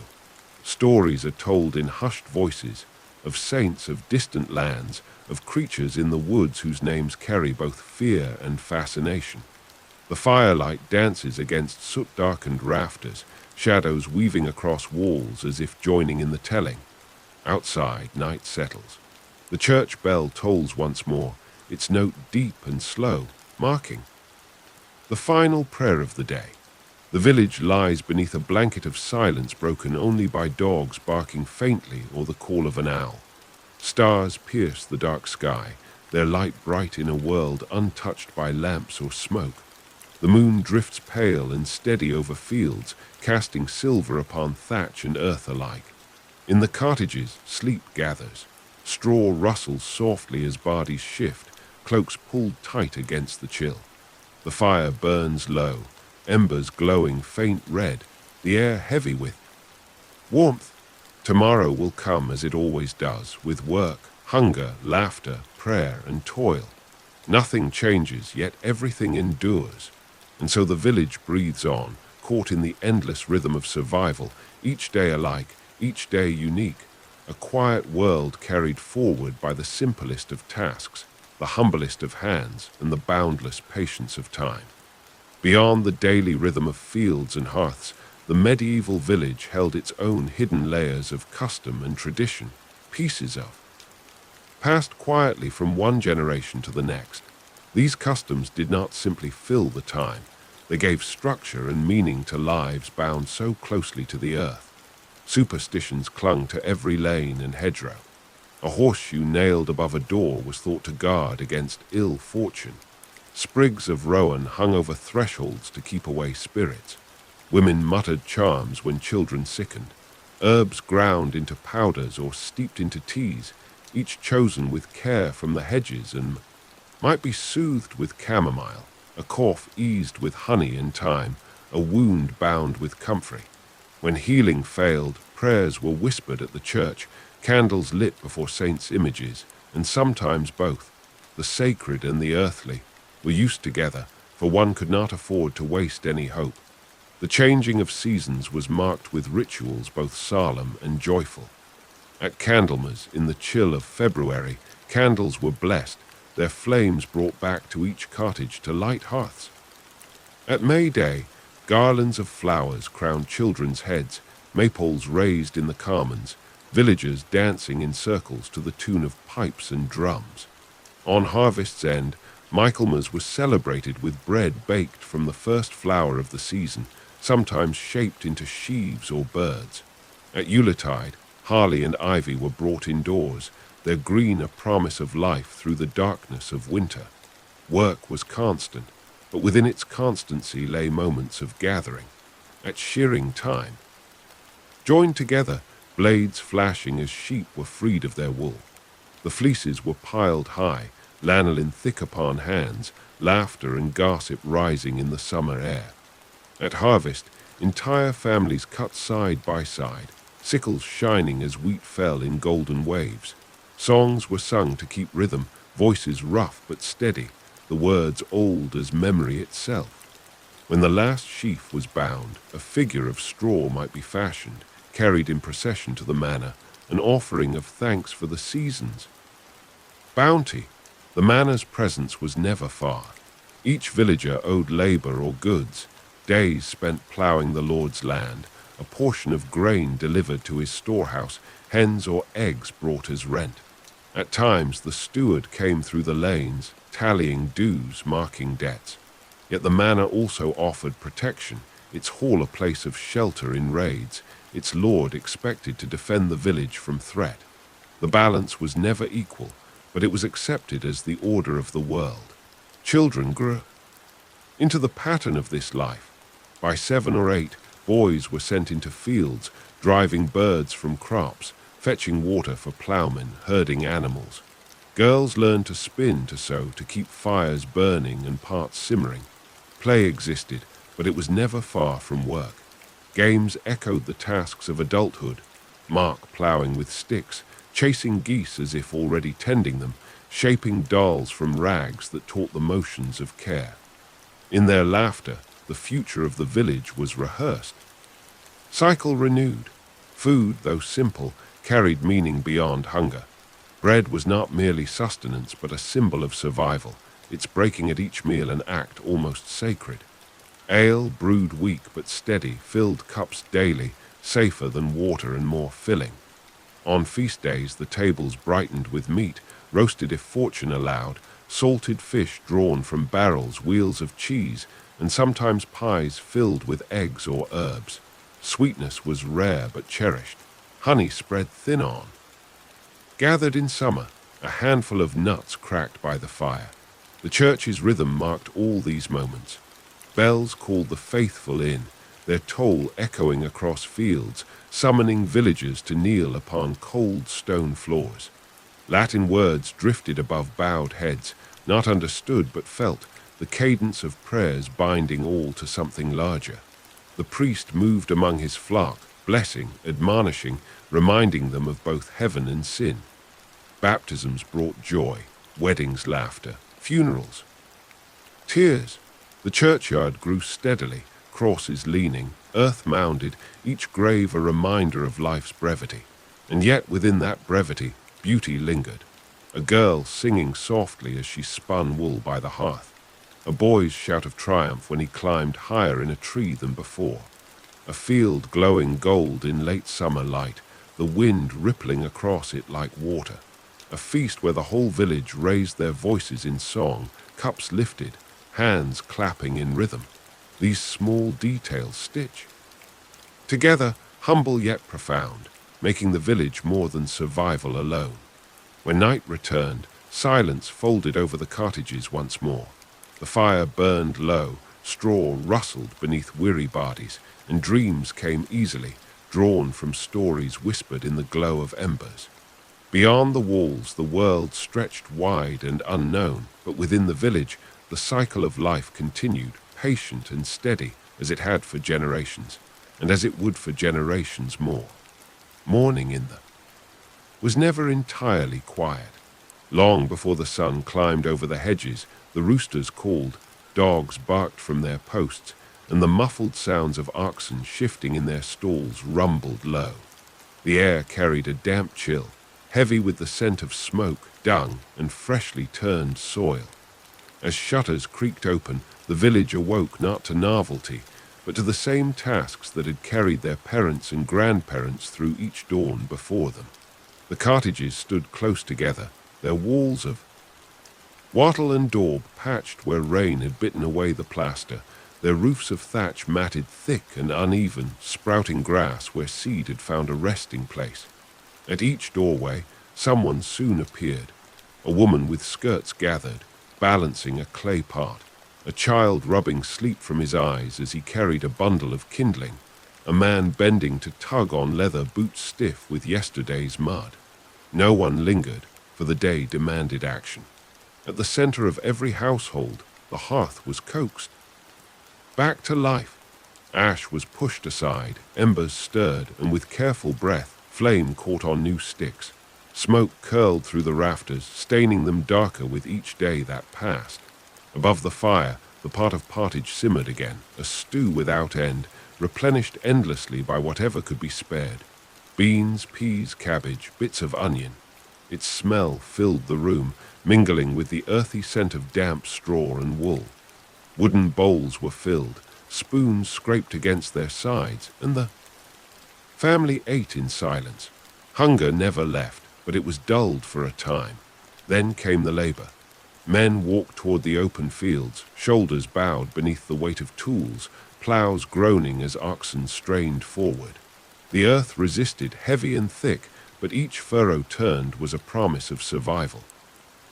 Stories are told in hushed voices, of saints of distant lands, of creatures in the woods whose names carry both fear and fascination. The firelight dances against soot-darkened rafters, shadows weaving across walls as if joining in the telling. Outside, night settles. The church bell tolls once more, its note deep and slow, marking the final prayer of the day. The village lies beneath a blanket of silence broken only by dogs barking faintly or the call of an owl. Stars pierce the dark sky, their light bright in a world untouched by lamps or smoke. The moon drifts pale and steady over fields, casting silver upon thatch and earth alike. In the cottages, sleep gathers. Straw rustles softly as bodies shift, cloaks pulled tight against the chill. The fire burns low, embers glowing faint red, the air heavy with warmth. Tomorrow will come as it always does, with work, hunger, laughter, prayer, and toil. Nothing changes, yet everything endures. And so the village breathes on, caught in the endless rhythm of survival, each day alike, each day unique. A quiet world carried forward by the simplest of tasks, the humblest of hands, and the boundless patience of time. Beyond the daily rhythm of fields and hearths, the medieval village held its own hidden layers of custom and tradition, pieces of, passed quietly from one generation to the next. These customs did not simply fill the time, they gave structure and meaning to lives bound so closely to the earth. Superstitions clung to every lane and hedgerow. A horseshoe nailed above a door was thought to guard against ill fortune. Sprigs of rowan hung over thresholds to keep away spirits. Women muttered charms when children sickened. Herbs ground into powders or steeped into teas, each chosen with care from the hedges and might be soothed with chamomile, a cough eased with honey in time, a wound bound with comfrey. When healing failed, prayers were whispered at the church, candles lit before saints' images, and sometimes both, the sacred and the earthly, were used together, for one could not afford to waste any hope. The changing of seasons was marked with rituals both solemn and joyful. At Candlemas, in the chill of February, candles were blessed, their flames brought back to each cottage to light hearths. At May Day, garlands of flowers crowned children's heads, maypoles raised in the commons, villagers dancing in circles to the tune of pipes and drums. On harvest's end, Michaelmas was celebrated with bread baked from the first flower of the season, sometimes shaped into sheaves or birds. At Yuletide, holly and ivy were brought indoors, their green a promise of life through the darkness of winter. Work was constant, but within its constancy lay moments of gathering. At shearing time, joined together, blades flashing as sheep were freed of their wool. The fleeces were piled high, lanolin thick upon hands, laughter and gossip rising in the summer air. At harvest, entire families cut side by side, sickles shining as wheat fell in golden waves. Songs were sung to keep rhythm, voices rough but steady, the words old as memory itself. When the last sheaf was bound, a figure of straw might be fashioned, carried in procession to the manor, an offering of thanks for the seasons. Bounty. The manor's presence was never far. Each villager owed labor or goods, days spent ploughing the Lord's land, a portion of grain delivered to his storehouse, hens or eggs brought as rent. At times the steward came through the lanes, tallying dues, marking debts. Yet the manor also offered protection, its hall a place of shelter in raids, its lord expected to defend the village from threat. The balance was never equal, but it was accepted as the order of the world. Children grew into the pattern of this life. By 7 or 8, boys were sent into fields, driving birds from crops, fetching water for ploughmen, herding animals. Girls learned to spin, to sew, to keep fires burning and pots simmering. Play existed, but it was never far from work. Games echoed the tasks of adulthood. Mark ploughing with sticks, chasing geese as if already tending them, shaping dolls from rags that taught the motions of care. In their laughter, the future of the village was rehearsed. Cycle renewed. Food, though simple, carried meaning beyond hunger. Bread was not merely sustenance, but a symbol of survival, its breaking at each meal an act almost sacred. Ale, brewed weak but steady, filled cups daily, safer than water and more filling. On feast days, the tables brightened with meat, roasted if fortune allowed, salted fish drawn from barrels, wheels of cheese, and sometimes pies filled with eggs or herbs. Sweetness was rare but cherished, honey spread thin on. Gathered in summer, a handful of nuts cracked by the fire. The church's rhythm marked all these moments. Bells called the faithful in, their toll echoing across fields, summoning villagers to kneel upon cold stone floors. Latin words drifted above bowed heads, not understood but felt, the cadence of prayers binding all to something larger. The priest moved among his flock, blessing, admonishing, reminding them of both heaven and sin. Baptisms brought joy, weddings laughter, funerals tears. The churchyard grew steadily, crosses leaning, earth mounded, each grave a reminder of life's brevity. And yet within that brevity, beauty lingered. A girl singing softly as she spun wool by the hearth. A boy's shout of triumph when he climbed higher in a tree than before. A field glowing gold in late summer light, the wind rippling across it like water. A feast where the whole village raised their voices in song, cups lifted, hands clapping in rhythm. These small details stitch together, humble yet profound, making the village more than survival alone. When night returned, silence folded over the cottages once more. The fire burned low, straw rustled beneath weary bodies, and dreams came easily, drawn from stories whispered in the glow of embers. Beyond the walls, the world stretched wide and unknown, but within the village, the cycle of life continued, patient and steady as it had for generations, and as it would for generations more. Morning in the was never entirely quiet. Long before the sun climbed over the hedges, the roosters called, dogs barked from their posts, and the muffled sounds of oxen shifting in their stalls rumbled low. The air carried a damp chill, heavy with the scent of smoke, dung, and freshly turned soil. As shutters creaked open, the village awoke not to novelty, but to the same tasks that had carried their parents and grandparents through each dawn before them. The cottages stood close together, their walls of wattle and daub patched where rain had bitten away the plaster, their roofs of thatch matted thick and uneven, sprouting grass where seed had found a resting place. At each doorway, someone soon appeared, a woman with skirts gathered, balancing a clay pot, a child rubbing sleep from his eyes as he carried a bundle of kindling, a man bending to tug on leather boots stiff with yesterday's mud. No one lingered, for the day demanded action. At the center of every household, the hearth was coaxed back to life. Ash was pushed aside, embers stirred, and with careful breath, flame caught on new sticks. Smoke curled through the rafters, staining them darker with each day that passed. Above the fire, the pot of pottage simmered again, a stew without end, replenished endlessly by whatever could be spared. Beans, peas, cabbage, bits of onion. Its smell filled the room, mingling with the earthy scent of damp straw and wool. Wooden bowls were filled, spoons scraped against their sides, and the family ate in silence. Hunger never left, but it was dulled for a time. Then came the labor. Men walked toward the open fields, shoulders bowed beneath the weight of tools, plows groaning as oxen strained forward. The earth resisted, heavy and thick, but each furrow turned was a promise of survival.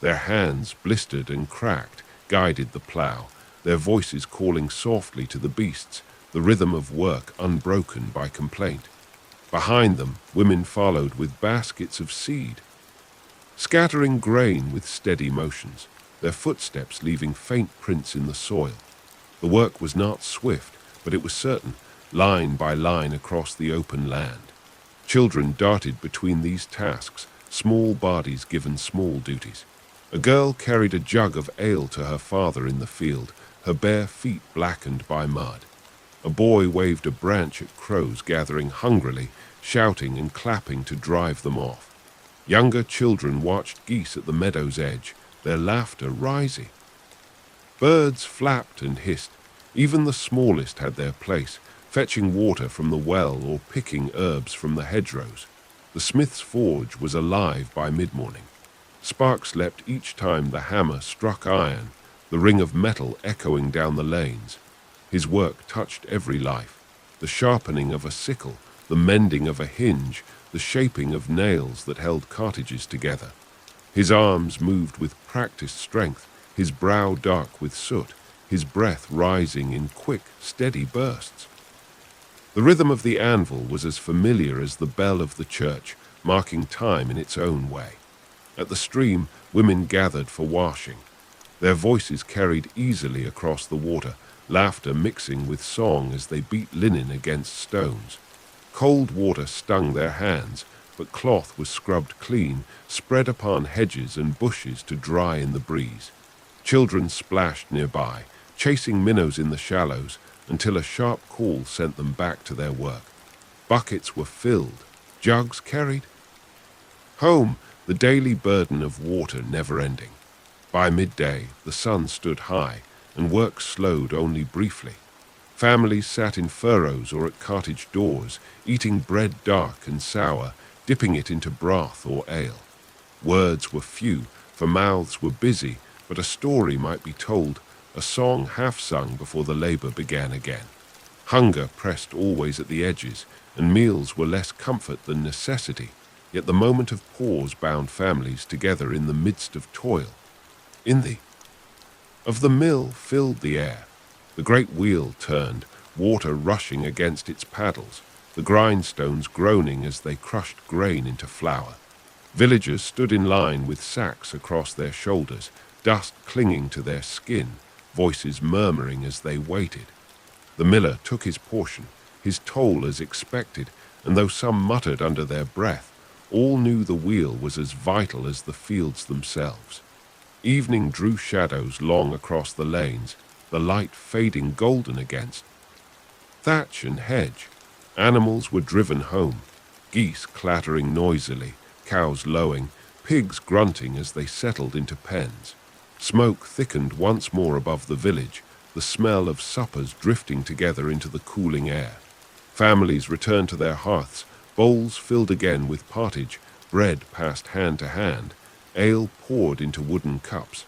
Their hands, blistered and cracked, guided the plow, their voices calling softly to the beasts, the rhythm of work unbroken by complaint. Behind them, women followed with baskets of seed, scattering grain with steady motions, their footsteps leaving faint prints in the soil. The work was not swift, but it was certain, line by line across the open land. Children darted between these tasks, small bodies given small duties. A girl carried a jug of ale to her father in the field, her bare feet blackened by mud. A boy waved a branch at crows gathering hungrily, shouting and clapping to drive them off. Younger children watched geese at the meadow's edge, their laughter rising. Birds flapped and hissed. Even the smallest had their place, fetching water from the well or picking herbs from the hedgerows. The smith's forge was alive by mid-morning. Sparks leapt each time the hammer struck iron, the ring of metal echoing down the lanes. His work touched every life, the sharpening of a sickle, the mending of a hinge, the shaping of nails that held cartages together. His arms moved with practiced strength, his brow dark with soot, his breath rising in quick, steady bursts. The rhythm of the anvil was as familiar as the bell of the church, marking time in its own way. At the stream, women gathered for washing. Their voices carried easily across the water, laughter mixing with song as they beat linen against stones. Cold water stung their hands, but cloth was scrubbed clean, spread upon hedges and bushes to dry in the breeze. Children splashed nearby, chasing minnows in the shallows, until a sharp call sent them back to their work. Buckets were filled, jugs carried. Home, the daily burden of water never ending. By midday, the sun stood high, and work slowed only briefly. Families sat in furrows or at cottage doors, eating bread dark and sour, dipping it into broth or ale. Words were few, for mouths were busy, but a story might be told, a song half sung before the labor began again. Hunger pressed always at the edges, and meals were less comfort than necessity, yet the moment of pause bound families together in the midst of toil. Of the mill filled the air. The great wheel turned, water rushing against its paddles, the grindstones groaning as they crushed grain into flour. Villagers stood in line with sacks across their shoulders, dust clinging to their skin, voices murmuring as they waited. The miller took his portion, his toll as expected, and though some muttered under their breath, all knew the wheel was as vital as the fields themselves. Evening drew shadows long across the lanes, the light fading golden against thatch and hedge. Animals were driven home, geese clattering noisily, cows lowing, pigs grunting as they settled into pens. Smoke thickened once more above the village, the smell of suppers drifting together into the cooling air. Families returned to their hearths, bowls filled again with pottage, bread passed hand to hand, ale poured into wooden cups.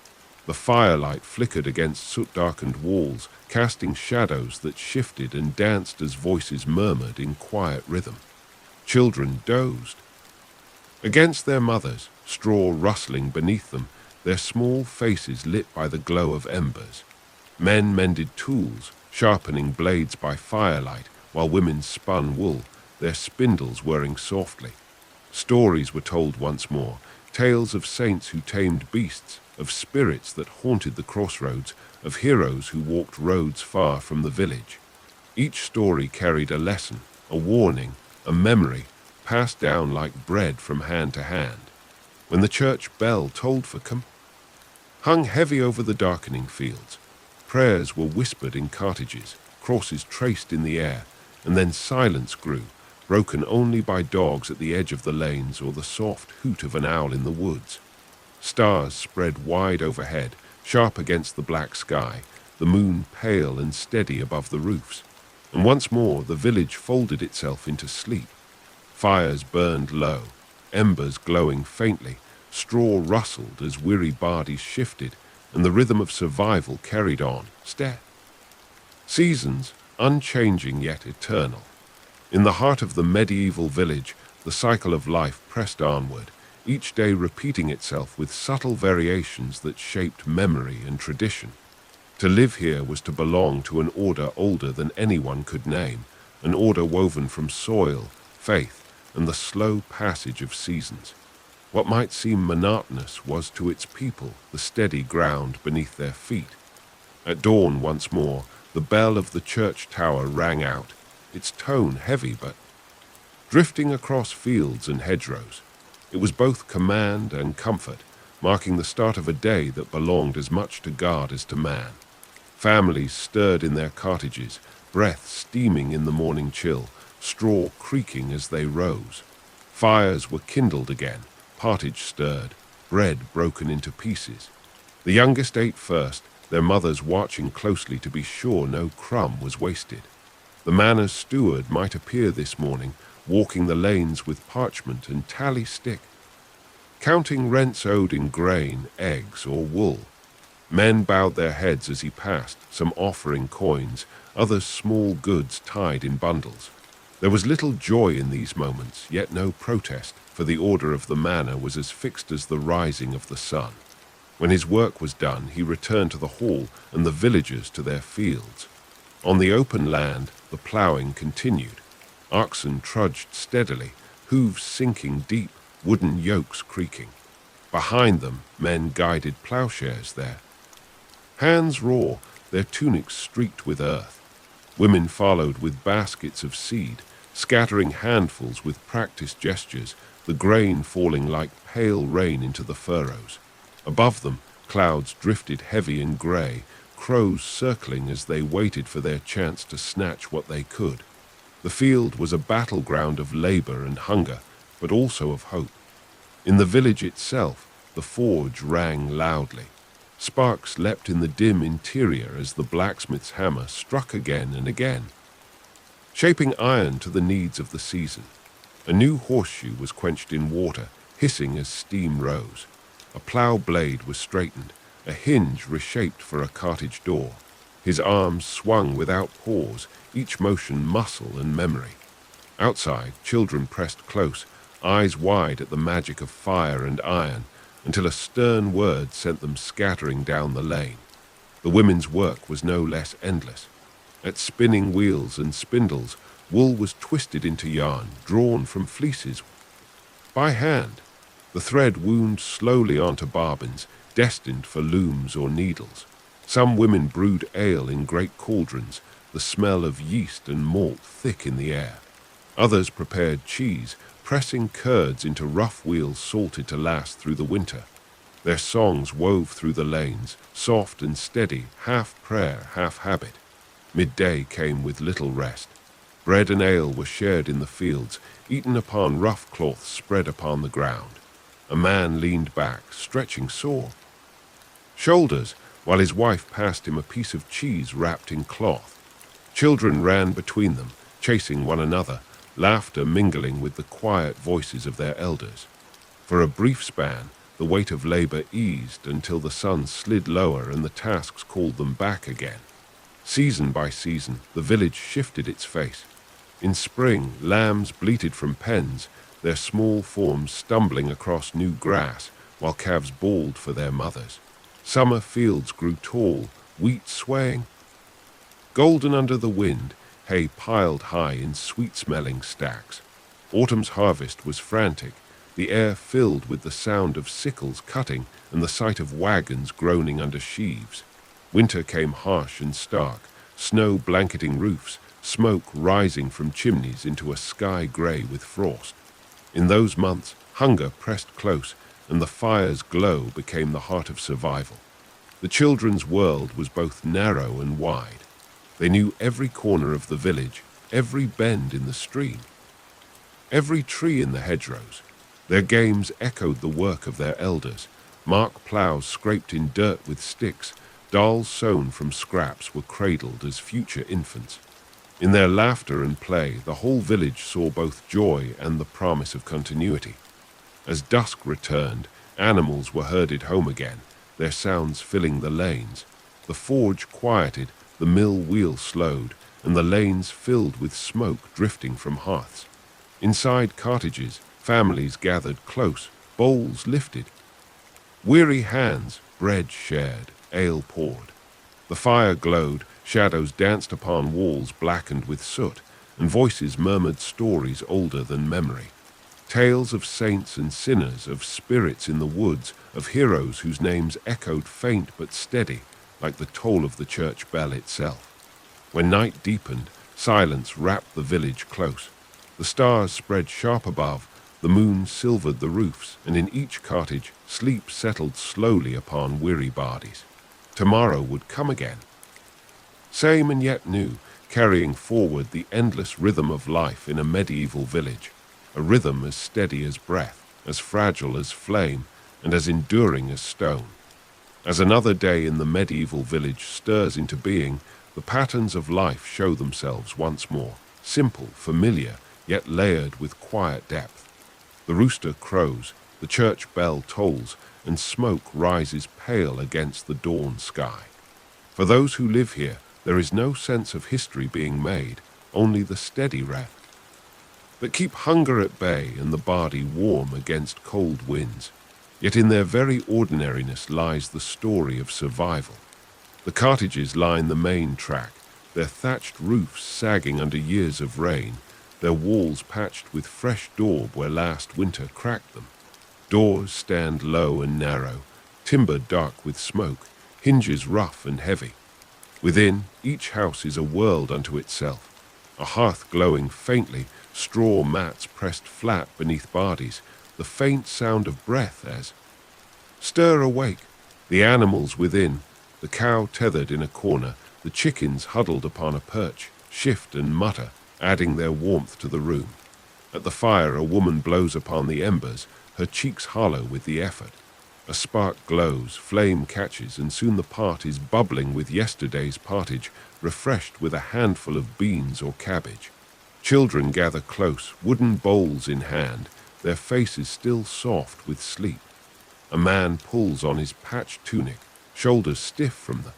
The firelight flickered against soot-darkened walls, casting shadows that shifted and danced as voices murmured in quiet rhythm. Children dozed against their mothers, straw rustling beneath them, their small faces lit by the glow of embers. Men mended tools, sharpening blades by firelight, while women spun wool, their spindles whirring softly. Stories were told once more, tales of saints who tamed beasts, of spirits that haunted the crossroads, of heroes who walked roads far from the village. Each story carried a lesson, a warning, a memory, passed down like bread from hand to hand. When the church bell tolled for hung heavy over the darkening fields, prayers were whispered in cottages, crosses traced in the air, and then silence grew, broken only by dogs at the edge of the lanes or the soft hoot of an owl in the woods. Stars spread wide overhead, sharp against the black sky, the moon pale and steady above the roofs. And once more the village folded itself into sleep. Fires burned low, embers glowing faintly, straw rustled as weary bodies shifted, and the rhythm of survival carried on, seasons, unchanging yet eternal. In the heart of the medieval village, the cycle of life pressed onward, each day repeating itself with subtle variations that shaped memory and tradition. To live here was to belong to an order older than anyone could name, an order woven from soil, faith, and the slow passage of seasons. What might seem monotonous was to its people the steady ground beneath their feet. At dawn once more, the bell of the church tower rang out, its tone heavy but drifting across fields and hedgerows. It was both command and comfort, marking the start of a day that belonged as much to God as to man. Families stirred in their cottages, breath steaming in the morning chill, straw creaking as they rose. Fires were kindled again, pottage stirred, bread broken into pieces. The youngest ate first, their mothers watching closely to be sure no crumb was wasted. The manor's steward might appear this morning, walking the lanes with parchment and tally stick, counting rents owed in grain, eggs, or wool. Men bowed their heads as he passed, some offering coins, others small goods tied in bundles. There was little joy in these moments, yet no protest, for the order of the manor was as fixed as the rising of the sun. When his work was done, he returned to the hall and the villagers to their fields. On the open land, the ploughing continued. Oxen trudged steadily, hooves sinking deep, wooden yokes creaking. Behind them, men guided ploughshares there. Hands raw, their tunics streaked with earth. Women followed with baskets of seed, scattering handfuls with practiced gestures, the grain falling like pale rain into the furrows. Above them, clouds drifted heavy and grey, crows circling as they waited for their chance to snatch what they could. The field was a battleground of labor and hunger, but also of hope. In the village itself, the forge rang loudly. Sparks leapt in the dim interior as the blacksmith's hammer struck again and again, shaping iron to the needs of the season. A new horseshoe was quenched in water, hissing as steam rose. A plough blade was straightened, a hinge reshaped for a cottage door. His arms swung without pause, each motion muscle and memory. Outside, children pressed close, eyes wide at the magic of fire and iron, until a stern word sent them scattering down the lane. The women's work was no less endless. At spinning wheels and spindles, wool was twisted into yarn, drawn from fleeces by hand. The thread wound slowly onto barbins, destined for looms or needles. Some women brewed ale in great cauldrons, the smell of yeast and malt thick in the air. Others prepared cheese, pressing curds into rough wheels salted to last through the winter. Their songs wove through the lanes, soft and steady, half prayer, half habit. Midday came with little rest. Bread and ale were shared in the fields, eaten upon rough cloths spread upon the ground. A man leaned back, stretching sore shoulders, while his wife passed him a piece of cheese wrapped in cloth. Children ran between them, chasing one another, laughter mingling with the quiet voices of their elders. For a brief span, the weight of labor eased until the sun slid lower and the tasks called them back again. Season by season, the village shifted its face. In spring, lambs bleated from pens, their small forms stumbling across new grass, while calves bawled for their mothers. Summer fields grew tall, wheat swaying golden under the wind, hay piled high in sweet-smelling stacks. Autumn's harvest was frantic, the air filled with the sound of sickles cutting and the sight of wagons groaning under sheaves. Winter came harsh and stark, snow blanketing roofs, smoke rising from chimneys into a sky gray with frost. In those months, hunger pressed close, and the fire's glow became the heart of survival. The children's world was both narrow and wide. They knew every corner of the village, every bend in the stream, every tree in the hedgerows. Their games echoed the work of their elders. Mark ploughs scraped in dirt with sticks, dolls sewn from scraps were cradled as future infants. In their laughter and play, the whole village saw both joy and the promise of continuity. As dusk returned, animals were herded home again, their sounds filling the lanes. The forge quieted, the mill wheel slowed, and the lanes filled with smoke drifting from hearths. Inside cottages, families gathered close, bowls lifted. Weary hands, bread shared, ale poured. The fire glowed, shadows danced upon walls blackened with soot, and voices murmured stories older than memory. Tales of saints and sinners, of spirits in the woods, of heroes whose names echoed faint but steady, like the toll of the church bell itself. When night deepened, silence wrapped the village close. The stars spread sharp above, the moon silvered the roofs, and in each cottage sleep settled slowly upon weary bodies. Tomorrow would come again. Same and yet new, carrying forward the endless rhythm of life in a medieval village, a rhythm as steady as breath, as fragile as flame, and as enduring as stone. As another day in the medieval village stirs into being, the patterns of life show themselves once more, simple, familiar, yet layered with quiet depth. The rooster crows, the church bell tolls, and smoke rises pale against the dawn sky. For those who live here, there is no sense of history being made, only the steady rep that keep hunger at bay and the body warm against cold winds. Yet in their very ordinariness lies the story of survival. The cottages line the main track, their thatched roofs sagging under years of rain, their walls patched with fresh daub where last winter cracked them. Doors stand low and narrow, timber dark with smoke, hinges rough and heavy. Within, each house is a world unto itself. A hearth glowing faintly, straw mats pressed flat beneath bodies, the faint sound of breath as stir awake, the animals within, the cow tethered in a corner, the chickens huddled upon a perch, shift and mutter, adding their warmth to the room. At the fire a woman blows upon the embers, her cheeks hollow with the effort. A spark glows, flame catches, and soon the pot is bubbling with yesterday's pottage, refreshed with a handful of beans or cabbage. Children gather close, wooden bowls in hand, their faces still soft with sleep. A man pulls on his patched tunic, shoulders stiff from the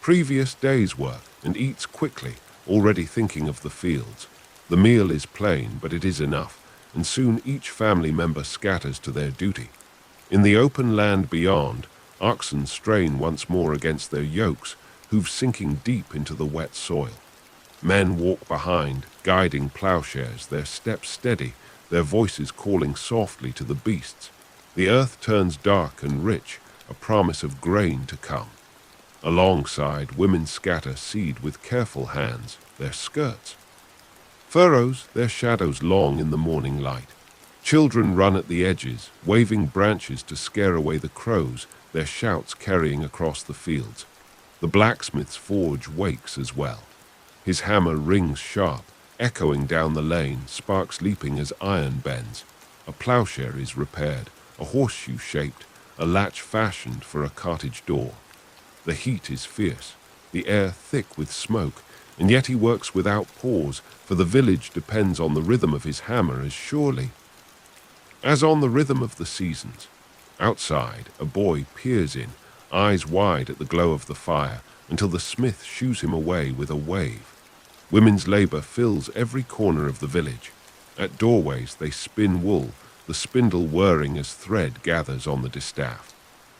previous day's work, and eats quickly, already thinking of the fields. The meal is plain, but it is enough, and soon each family member scatters to their duty. In the open land beyond, oxen strain once more against their yokes, hooves sinking deep into the wet soil. Men walk behind, guiding plowshares, their steps steady, their voices calling softly to the beasts. The earth turns dark and rich, a promise of grain to come. Alongside, women scatter seed with careful hands, their skirts. Furrows, their shadows long in the morning light. Children run at the edges, waving branches to scare away the crows, their shouts carrying across the fields. The blacksmith's forge wakes as well. His hammer rings sharp, echoing down the lane, sparks leaping as iron bends. A plowshare is repaired, a horseshoe shaped, a latch fashioned for a cottage door. The heat is fierce, the air thick with smoke, and yet he works without pause, for the village depends on the rhythm of his hammer as surely as on the rhythm of the seasons. Outside, a boy peers in, eyes wide at the glow of the fire, until the smith shoos him away with a wave. Women's labor fills every corner of the village. At doorways they spin wool, the spindle whirring as thread gathers on the distaff.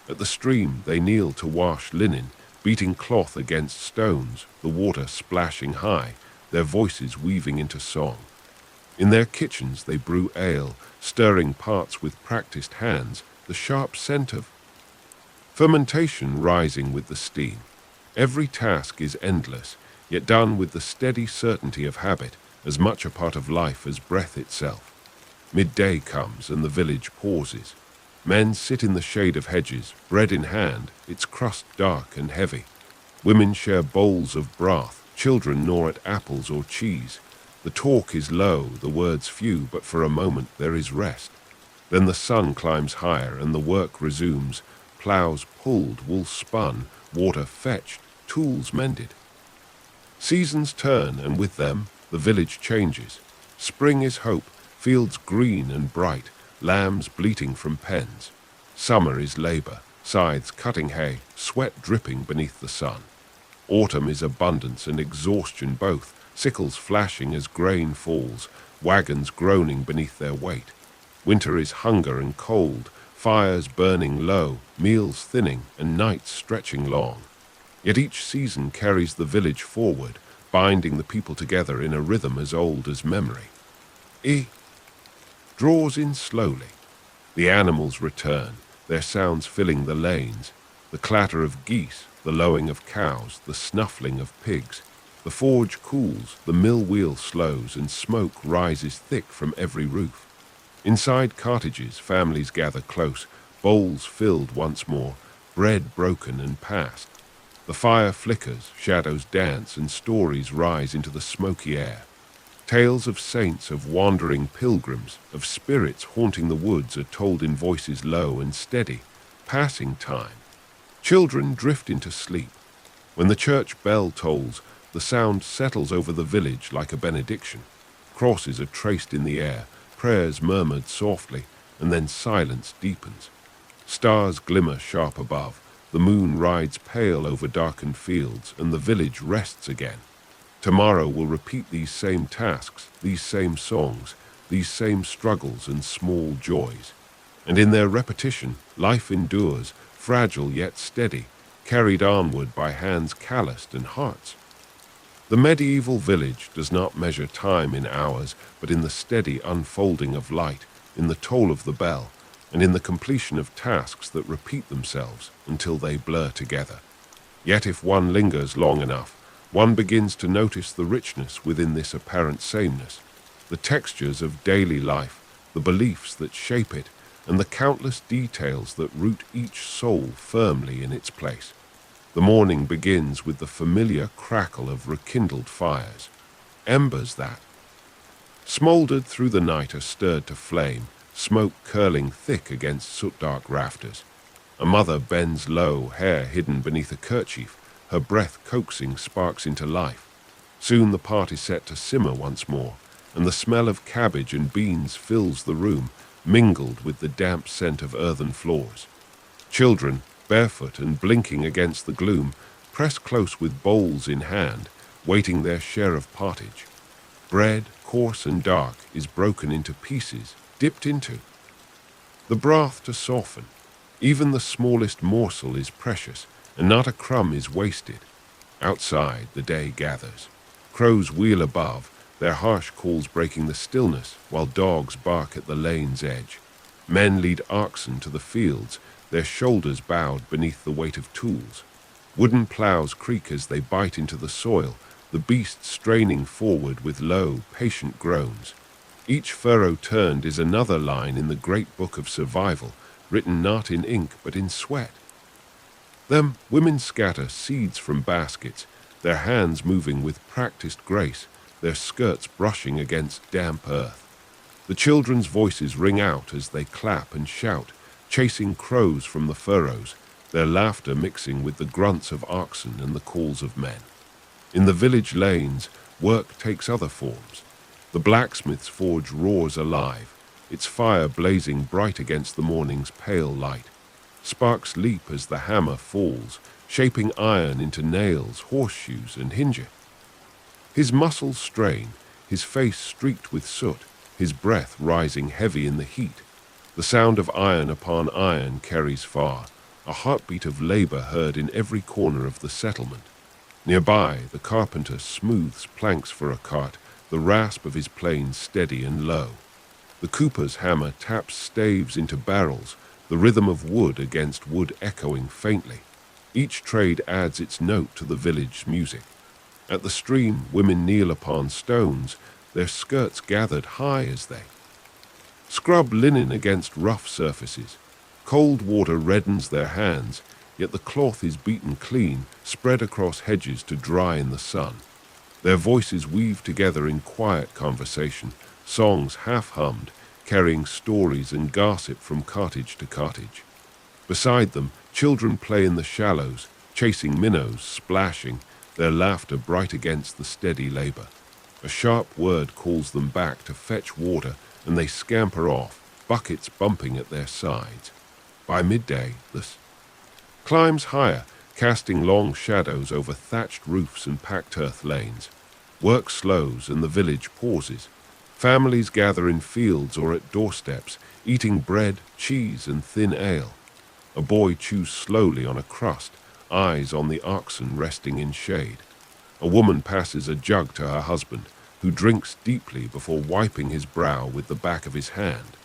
At the stream they kneel to wash linen, beating cloth against stones, the water splashing high, their voices weaving into song. In their kitchens they brew ale, stirring parts with practiced hands, the sharp scent of fermentation rising with the steam. Every task is endless, yet done with the steady certainty of habit, as much a part of life as breath itself. Midday comes and the village pauses. Men sit in the shade of hedges, bread in hand, its crust dark and heavy. Women share bowls of broth, children gnaw at apples or cheese. The talk is low, the words few, but for a moment there is rest. Then the sun climbs higher and the work resumes. Ploughs pulled, wool spun, water fetched, tools mended. Seasons turn, and with them the village changes. Spring is hope, fields green and bright, lambs bleating from pens. Summer is labor, scythes cutting hay, sweat dripping beneath the sun. Autumn is abundance and exhaustion both, sickles flashing as grain falls, wagons groaning beneath their weight. Winter is hunger and cold, fires burning low, meals thinning, and nights stretching long. Yet each season carries the village forward, binding the people together in a rhythm as old as memory. Draws in slowly. The animals return, their sounds filling the lanes, the clatter of geese, the lowing of cows, the snuffling of pigs. The forge cools, the mill wheel slows, and smoke rises thick from every roof. Inside cottages, families gather close, bowls filled once more, bread broken and passed. The fire flickers, shadows dance, and stories rise into the smoky air. Tales of saints, of wandering pilgrims, of spirits haunting the woods are told in voices low and steady, passing time. Children drift into sleep. When the church bell tolls, the sound settles over the village like a benediction. Crosses are traced in the air, prayers murmured softly, and then silence deepens. Stars glimmer sharp above, the moon rides pale over darkened fields, and the village rests again. Tomorrow will repeat these same tasks, these same songs, these same struggles and small joys. And in their repetition, life endures, fragile yet steady, carried onward by hands calloused and hearts. The medieval village does not measure time in hours, but in the steady unfolding of light, in the toll of the bell, and in the completion of tasks that repeat themselves until they blur together. Yet if one lingers long enough, one begins to notice the richness within this apparent sameness, the textures of daily life, the beliefs that shape it, and the countless details that root each soul firmly in its place. The morning begins with the familiar crackle of rekindled fires, embers that, smoldered through the night, are stirred to flame, smoke curling thick against soot-dark rafters. A mother bends low, hair hidden beneath a kerchief, her breath coaxing sparks into life. Soon the pot is set to simmer once more, and the smell of cabbage and beans fills the room, mingled with the damp scent of earthen floors. Children, barefoot and blinking against the gloom, press close with bowls in hand, waiting their share of pottage. Bread, coarse and dark, is broken into pieces, dipped into the broth to soften. Even the smallest morsel is precious, and not a crumb is wasted. Outside, the day gathers. Crows wheel above, their harsh calls breaking the stillness, while dogs bark at the lane's edge. Men lead oxen to the fields, their shoulders bowed beneath the weight of tools. Wooden plows creak as they bite into the soil, the beasts straining forward with low, patient groans. Each furrow turned is another line in the great book of survival, written not in ink but in sweat. Them women scatter seeds from baskets, their hands moving with practiced grace, their skirts brushing against damp earth. The children's voices ring out as they clap and shout, chasing crows from the furrows, their laughter mixing with the grunts of oxen and the calls of men. In the village lanes, work takes other forms. The blacksmith's forge roars alive, its fire blazing bright against the morning's pale light. Sparks leap as the hammer falls, shaping iron into nails, horseshoes, and hinges. His muscles strain, his face streaked with soot, his breath rising heavy in the heat. The sound of iron upon iron carries far, a heartbeat of labor heard in every corner of the settlement. Nearby, the carpenter smooths planks for a cart, the rasp of his plane steady and low. The cooper's hammer taps staves into barrels, the rhythm of wood against wood echoing faintly. Each trade adds its note to the village's music. At the stream, women kneel upon stones, their skirts gathered high as they scrub linen against rough surfaces. Cold water reddens their hands, yet the cloth is beaten clean, spread across hedges to dry in the sun. Their voices weave together in quiet conversation, songs half-hummed, carrying stories and gossip from cottage to cottage. Beside them, children play in the shallows, chasing minnows, splashing, their laughter bright against the steady labor. A sharp word calls them back to fetch water, and they scamper off, buckets bumping at their sides. By midday, the climbs higher, casting long shadows over thatched roofs and packed earth lanes. Work slows and the village pauses. Families gather in fields or at doorsteps, eating bread, cheese, and thin ale. A boy chews slowly on a crust, eyes on the oxen resting in shade. A woman passes a jug to her husband, who drinks deeply before wiping his brow with the back of his hand.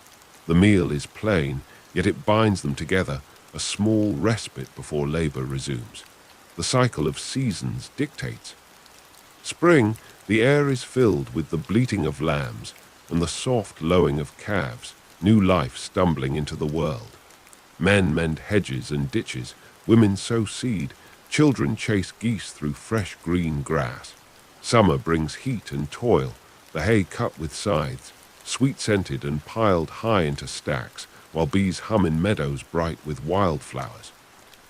The meal is plain, yet it binds them together, a small respite before labor resumes. The cycle of seasons dictates. Spring, the air is filled with the bleating of lambs and the soft lowing of calves, new life stumbling into the world. Men mend hedges and ditches, women sow seed, children chase geese through fresh green grass. Summer brings heat and toil, the hay cut with scythes, sweet-scented and piled high into stacks, while bees hum in meadows bright with wildflowers.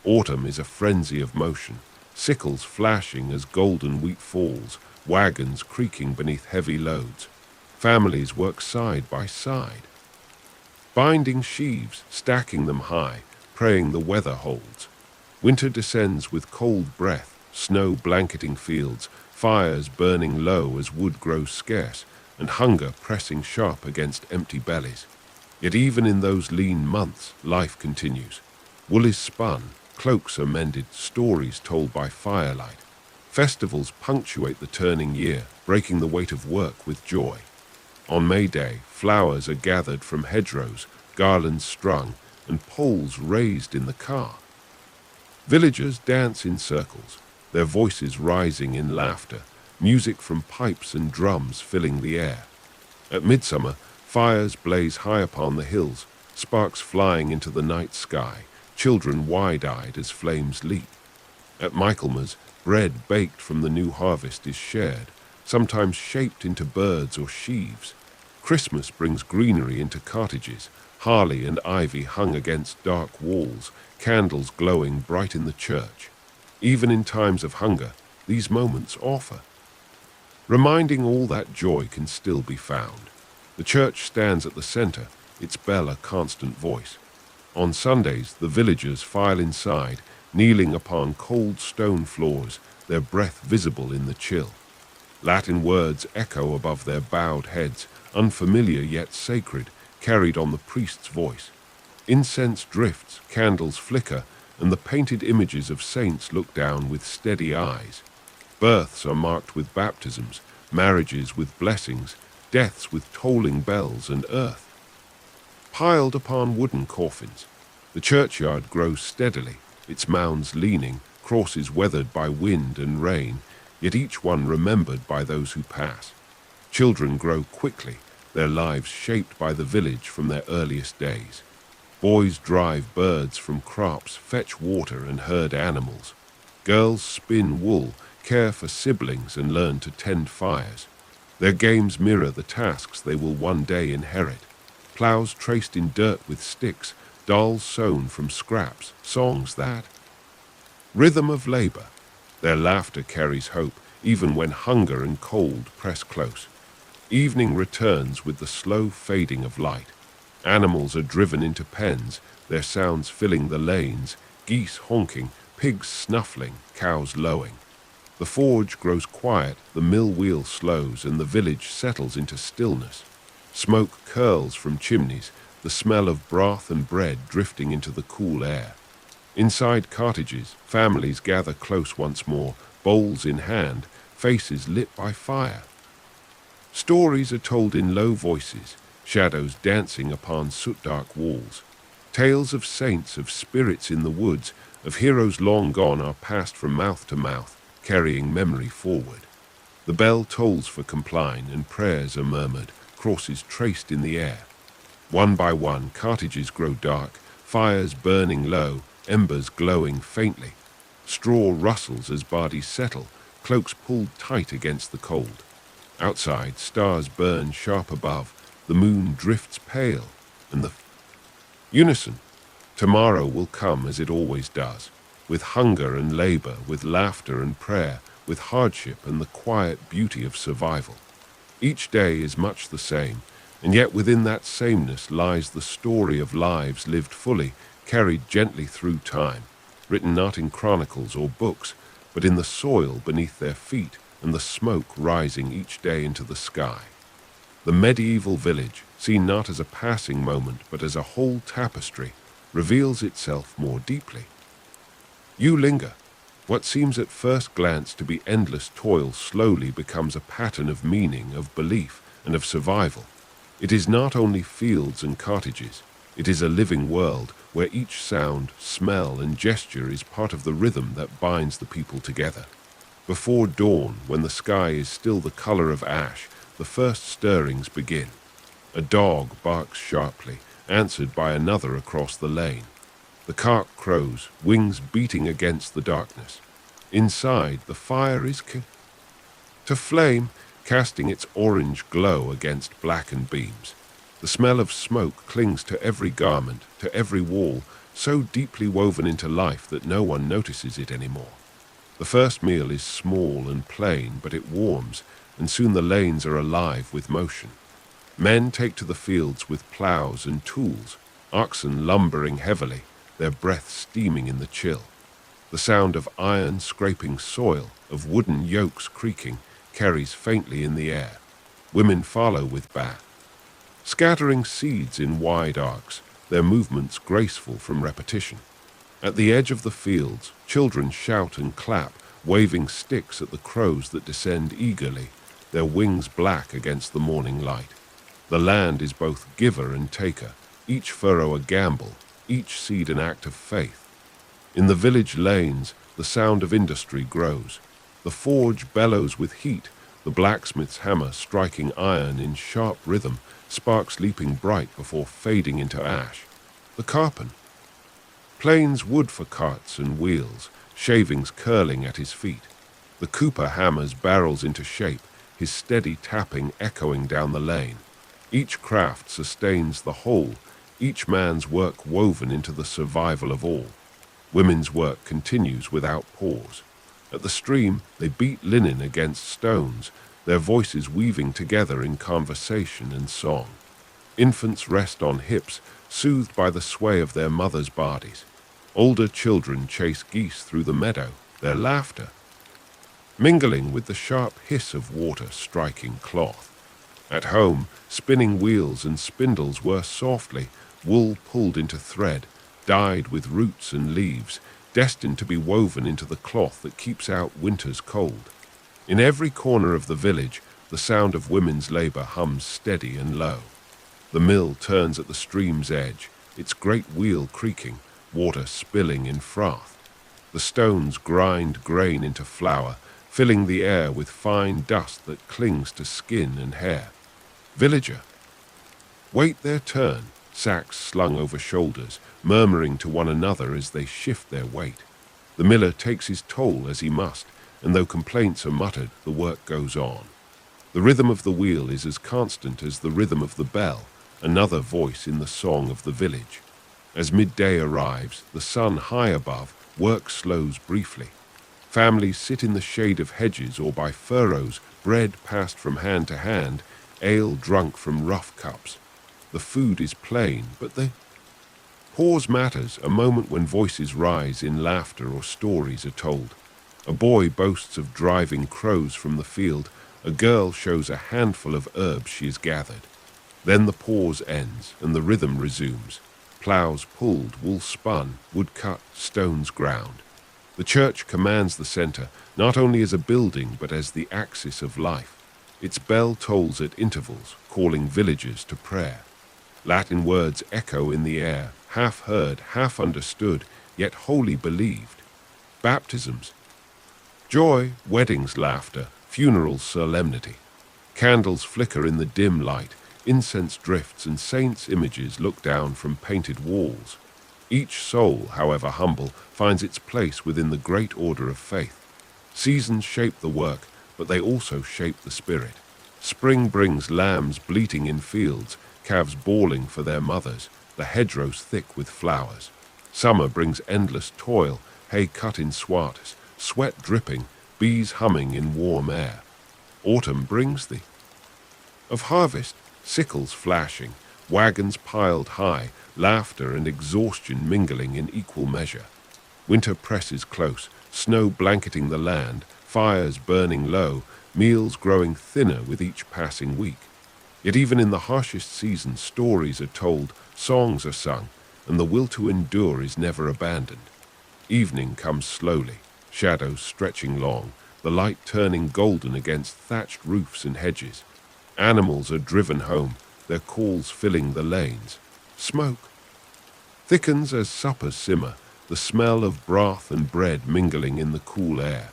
Autumn is a frenzy of motion, sickles flashing as golden wheat falls, wagons creaking beneath heavy loads. Families work side by side, binding sheaves, stacking them high, praying the weather holds. Winter descends with cold breath, snow blanketing fields, fires burning low as wood grows scarce, and hunger pressing sharp against empty bellies. Yet even in those lean months, life continues. Wool is spun, cloaks are mended, stories told by firelight. Festivals punctuate the turning year, breaking the weight of work with joy. On May Day, flowers are gathered from hedgerows, garlands strung, and poles raised in the car. Villagers dance in circles, their voices rising in laughter, music from pipes and drums filling the air. At midsummer, fires blaze high upon the hills, sparks flying into the night sky, children wide-eyed as flames leap. At Michaelmas, bread baked from the new harvest is shared, sometimes shaped into birds or sheaves. Christmas brings greenery into cottages, holly and ivy hung against dark walls, candles glowing bright in the church. Even in times of hunger, these moments offer, reminding all that joy can still be found. The church stands at the center, its bell a constant voice. On Sundays, the villagers file inside, kneeling upon cold stone floors, their breath visible in the chill. Latin words echo above their bowed heads, unfamiliar yet sacred, carried on the priest's voice. Incense drifts, candles flicker, and the painted images of saints look down with steady eyes. Births are marked with baptisms, marriages with blessings, deaths with tolling bells and earth. Piled upon wooden coffins, the churchyard grows steadily, its mounds leaning, crosses weathered by wind and rain, yet each one remembered by those who pass. Children grow quickly, their lives shaped by the village from their earliest days. Boys drive birds from crops, fetch water and herd animals. Girls spin wool, care for siblings and learn to tend fires. Their games mirror the tasks they will one day inherit. Plows traced in dirt with sticks, dolls sewn from scraps, songs that rhythm of labor. Their laughter carries hope, even when hunger and cold press close. Evening returns with the slow fading of light. Animals are driven into pens, their sounds filling the lanes, geese honking, pigs snuffling, cows lowing. The forge grows quiet, the mill wheel slows, and the village settles into stillness. Smoke curls from chimneys, the smell of broth and bread drifting into the cool air. Inside cottages, families gather close once more, bowls in hand, faces lit by fire. Stories are told in low voices, shadows dancing upon soot-dark walls. Tales of saints, of spirits in the woods, of heroes long gone are passed from mouth to mouth, carrying memory forward. The bell tolls for compline, and prayers are murmured, crosses traced in the air. One by one, cottages grow dark, fires burning low, embers glowing faintly. Straw rustles as bodies settle, cloaks pulled tight against the cold. Outside, stars burn sharp above, the moon drifts pale, and the unison. Tomorrow will come as it always does, with hunger and labor, with laughter and prayer, with hardship and the quiet beauty of survival. Each day is much the same, and yet within that sameness lies the story of lives lived fully, carried gently through time, written not in chronicles or books, but in the soil beneath their feet and the smoke rising each day into the sky. The medieval village, seen not as a passing moment but as a whole tapestry, reveals itself more deeply. You linger. What seems at first glance to be endless toil slowly becomes a pattern of meaning, of belief, and of survival. It is not only fields and cottages. It is a living world where each sound, smell, and gesture is part of the rhythm that binds the people together. Before dawn, when the sky is still the color of ash, the first stirrings begin. A dog barks sharply, answered by another across the lane. The cock crows, wings beating against the darkness. Inside, the fire is to flame, casting its orange glow against blackened beams. The smell of smoke clings to every garment, to every wall, so deeply woven into life that no one notices it anymore. The first meal is small and plain, but it warms, and soon the lanes are alive with motion. Men take to the fields with plows and tools, oxen lumbering heavily, their breath steaming in the chill. The sound of iron scraping soil, of wooden yokes creaking, carries faintly in the air. Women follow with bat, scattering seeds in wide arcs, their movements graceful from repetition. At the edge of the fields, children shout and clap, waving sticks at the crows that descend eagerly, their wings black against the morning light. The land is both giver and taker, each furrow a gamble, each seed an act of faith. In the village lanes, the sound of industry grows. The forge bellows with heat, the blacksmith's hammer striking iron in sharp rhythm, sparks leaping bright before fading into ash. The carpen planes wood for carts and wheels, shavings curling at his feet. The cooper hammers barrels into shape, his steady tapping echoing down the lane. Each craft sustains the whole, each man's work woven into the survival of all. Women's work continues without pause. At the stream, they beat linen against stones, their voices weaving together in conversation and song. Infants rest on hips, soothed by the sway of their mothers' bodies. Older children chase geese through the meadow, their laughter mingling with the sharp hiss of water striking cloth. At home, spinning wheels and spindles whir softly, wool pulled into thread, dyed with roots and leaves, destined to be woven into the cloth that keeps out winter's cold. In every corner of the village, the sound of women's labor hums steady and low. The mill turns at the stream's edge, its great wheel creaking, water spilling in froth. The stones grind grain into flour, filling the air with fine dust that clings to skin and hair. Villager wait their turn, sacks slung over shoulders, murmuring to one another as they shift their weight. The miller takes his toll as he must, and though complaints are muttered, the work goes on. The rhythm of the wheel is as constant as the rhythm of the bell, another voice in the song of the village. As midday arrives, the sun high above, work slows briefly. Families sit in the shade of hedges or by furrows, bread passed from hand to hand, ale drunk from rough cups. The food is plain, but the pause matters, a moment when voices rise in laughter or stories are told. A boy boasts of driving crows from the field, a girl shows a handful of herbs she has gathered. Then the pause ends and the rhythm resumes. Plows pulled, wool spun, wood cut, stones ground. The church commands the center, not only as a building but as the axis of life. Its bell tolls at intervals, calling villagers to prayer. Latin words echo in the air, half heard, half understood, yet wholly believed. Baptisms, joy, weddings, laughter, funerals, solemnity. Candles flicker in the dim light, incense drifts, and saints' images look down from painted walls. Each soul, however humble, finds its place within the great order of faith. Seasons shape the work, but they also shape the spirit. Spring brings lambs bleating in fields, calves bawling for their mothers, the hedgerows thick with flowers. Summer brings endless toil, hay cut in swaths, sweat dripping, bees humming in warm air. Autumn brings the of harvest, sickles flashing, wagons piled high, laughter and exhaustion mingling in equal measure. Winter presses close, snow blanketing the land, fires burning low, meals growing thinner with each passing week. Yet even in the harshest season, stories are told, songs are sung, and the will to endure is never abandoned. Evening comes slowly, shadows stretching long, the light turning golden against thatched roofs and hedges. Animals are driven home, their calls filling the lanes. Smoke thickens as suppers simmer, the smell of broth and bread mingling in the cool air.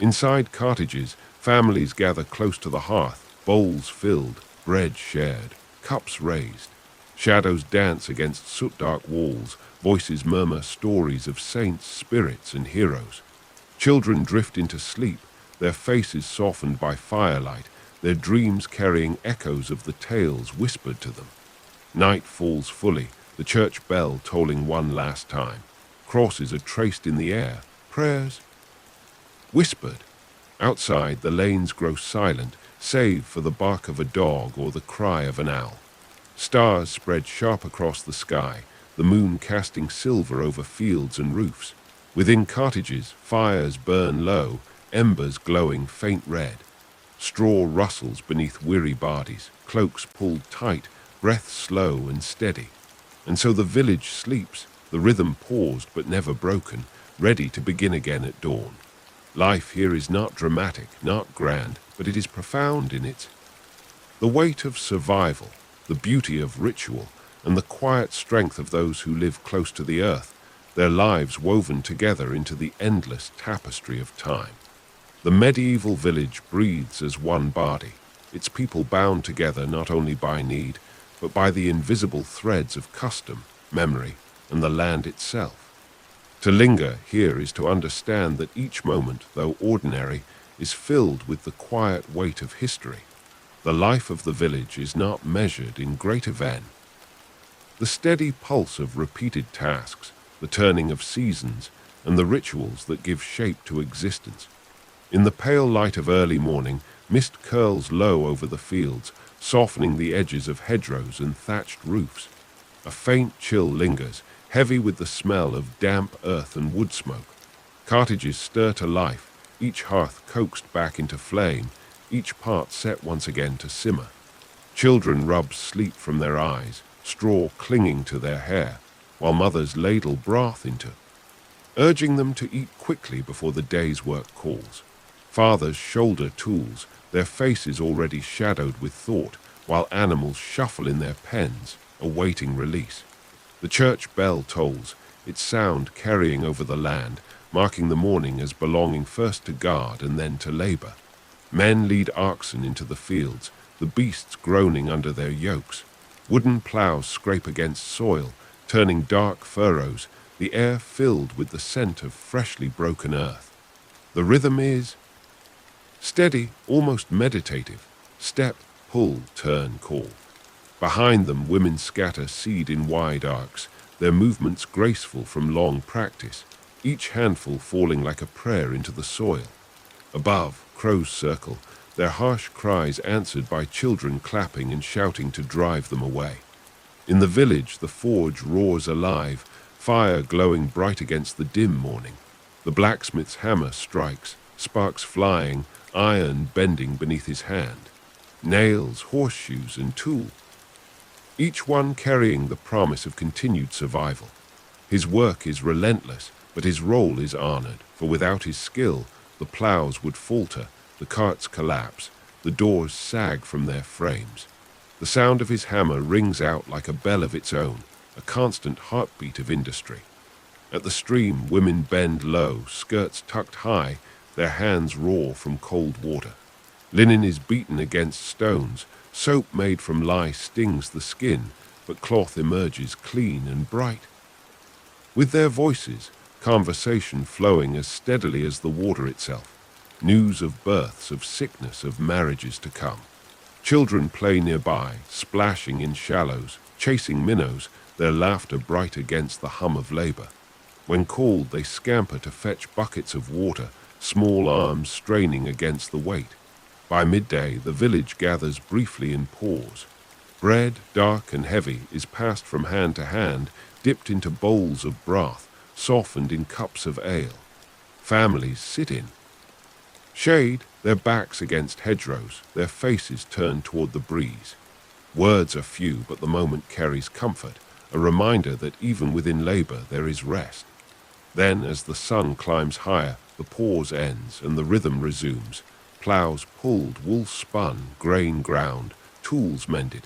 Inside cottages, families gather close to the hearth, bowls filled, bread shared, cups raised. Shadows dance against soot-dark walls, voices murmur stories of saints, spirits, and heroes. Children drift into sleep, their faces softened by firelight, their dreams carrying echoes of the tales whispered to them. Night falls fully, the church bell tolling one last time. Crosses are traced in the air, prayers whispered. Outside, the lanes grow silent, save for the bark of a dog or the cry of an owl. Stars spread sharp across the sky, the moon casting silver over fields and roofs. Within cottages, fires burn low, embers glowing faint red. Straw rustles beneath weary bodies, cloaks pulled tight, breath slow and steady. And so the village sleeps, the rhythm paused but never broken, ready to begin again at dawn. Life here is not dramatic, not grand, but it is profound in the weight of survival, the beauty of ritual, and the quiet strength of those who live close to the earth, their lives woven together into the endless tapestry of time. The medieval village breathes as one body, its people bound together not only by need, but by the invisible threads of custom, memory, and the land itself. To linger here is to understand that each moment, though ordinary, is filled with the quiet weight of history. The life of the village is not measured in great event. The steady pulse of repeated tasks, the turning of seasons, and the rituals that give shape to existence. In the pale light of early morning, mist curls low over the fields, softening the edges of hedgerows and thatched roofs. A faint chill lingers, heavy with the smell of damp earth and wood smoke. Cottages stir to life, each hearth coaxed back into flame, each part set once again to simmer. Children rub sleep from their eyes, straw clinging to their hair, while mothers ladle broth into, urging them to eat quickly before the day's work calls. Fathers shoulder tools, their faces already shadowed with thought, while animals shuffle in their pens, awaiting release. The church bell tolls, its sound carrying over the land, marking the morning as belonging first to God and then to labor. Men lead oxen into the fields, the beasts groaning under their yokes. Wooden plows scrape against soil, turning dark furrows, the air filled with the scent of freshly broken earth. The rhythm is steady, almost meditative. Step, pull, turn, call. Behind them, women scatter seed in wide arcs, their movements graceful from long practice, each handful falling like a prayer into the soil. Above, crows circle, their harsh cries answered by children clapping and shouting to drive them away. In the village, the forge roars alive, fire glowing bright against the dim morning. The blacksmith's hammer strikes, sparks flying, iron bending beneath his hand. Nails, horseshoes, and tool, each one carrying the promise of continued survival. His work is relentless, but his role is honored, for without his skill, the plows would falter, the carts collapse, the doors sag from their frames. The sound of his hammer rings out like a bell of its own, a constant heartbeat of industry. At the stream, women bend low, skirts tucked high, their hands raw from cold water. Linen is beaten against stones, soap made from lye stings the skin, but cloth emerges clean and bright. With their voices, conversation flowing as steadily as the water itself, news of births, of sickness, of marriages to come. Children play nearby, splashing in shallows, chasing minnows, their laughter bright against the hum of labor. When called, they scamper to fetch buckets of water, small arms straining against the weight. By midday, the village gathers briefly in pause. Bread, dark and heavy, is passed from hand to hand, dipped into bowls of broth, softened in cups of ale. Families sit in shade, their backs against hedgerows, their faces turned toward the breeze. Words are few, but the moment carries comfort, a reminder that even within labor there is rest. Then, as the sun climbs higher, the pause ends and the rhythm resumes. Plows pulled, wool spun, grain ground, tools mended.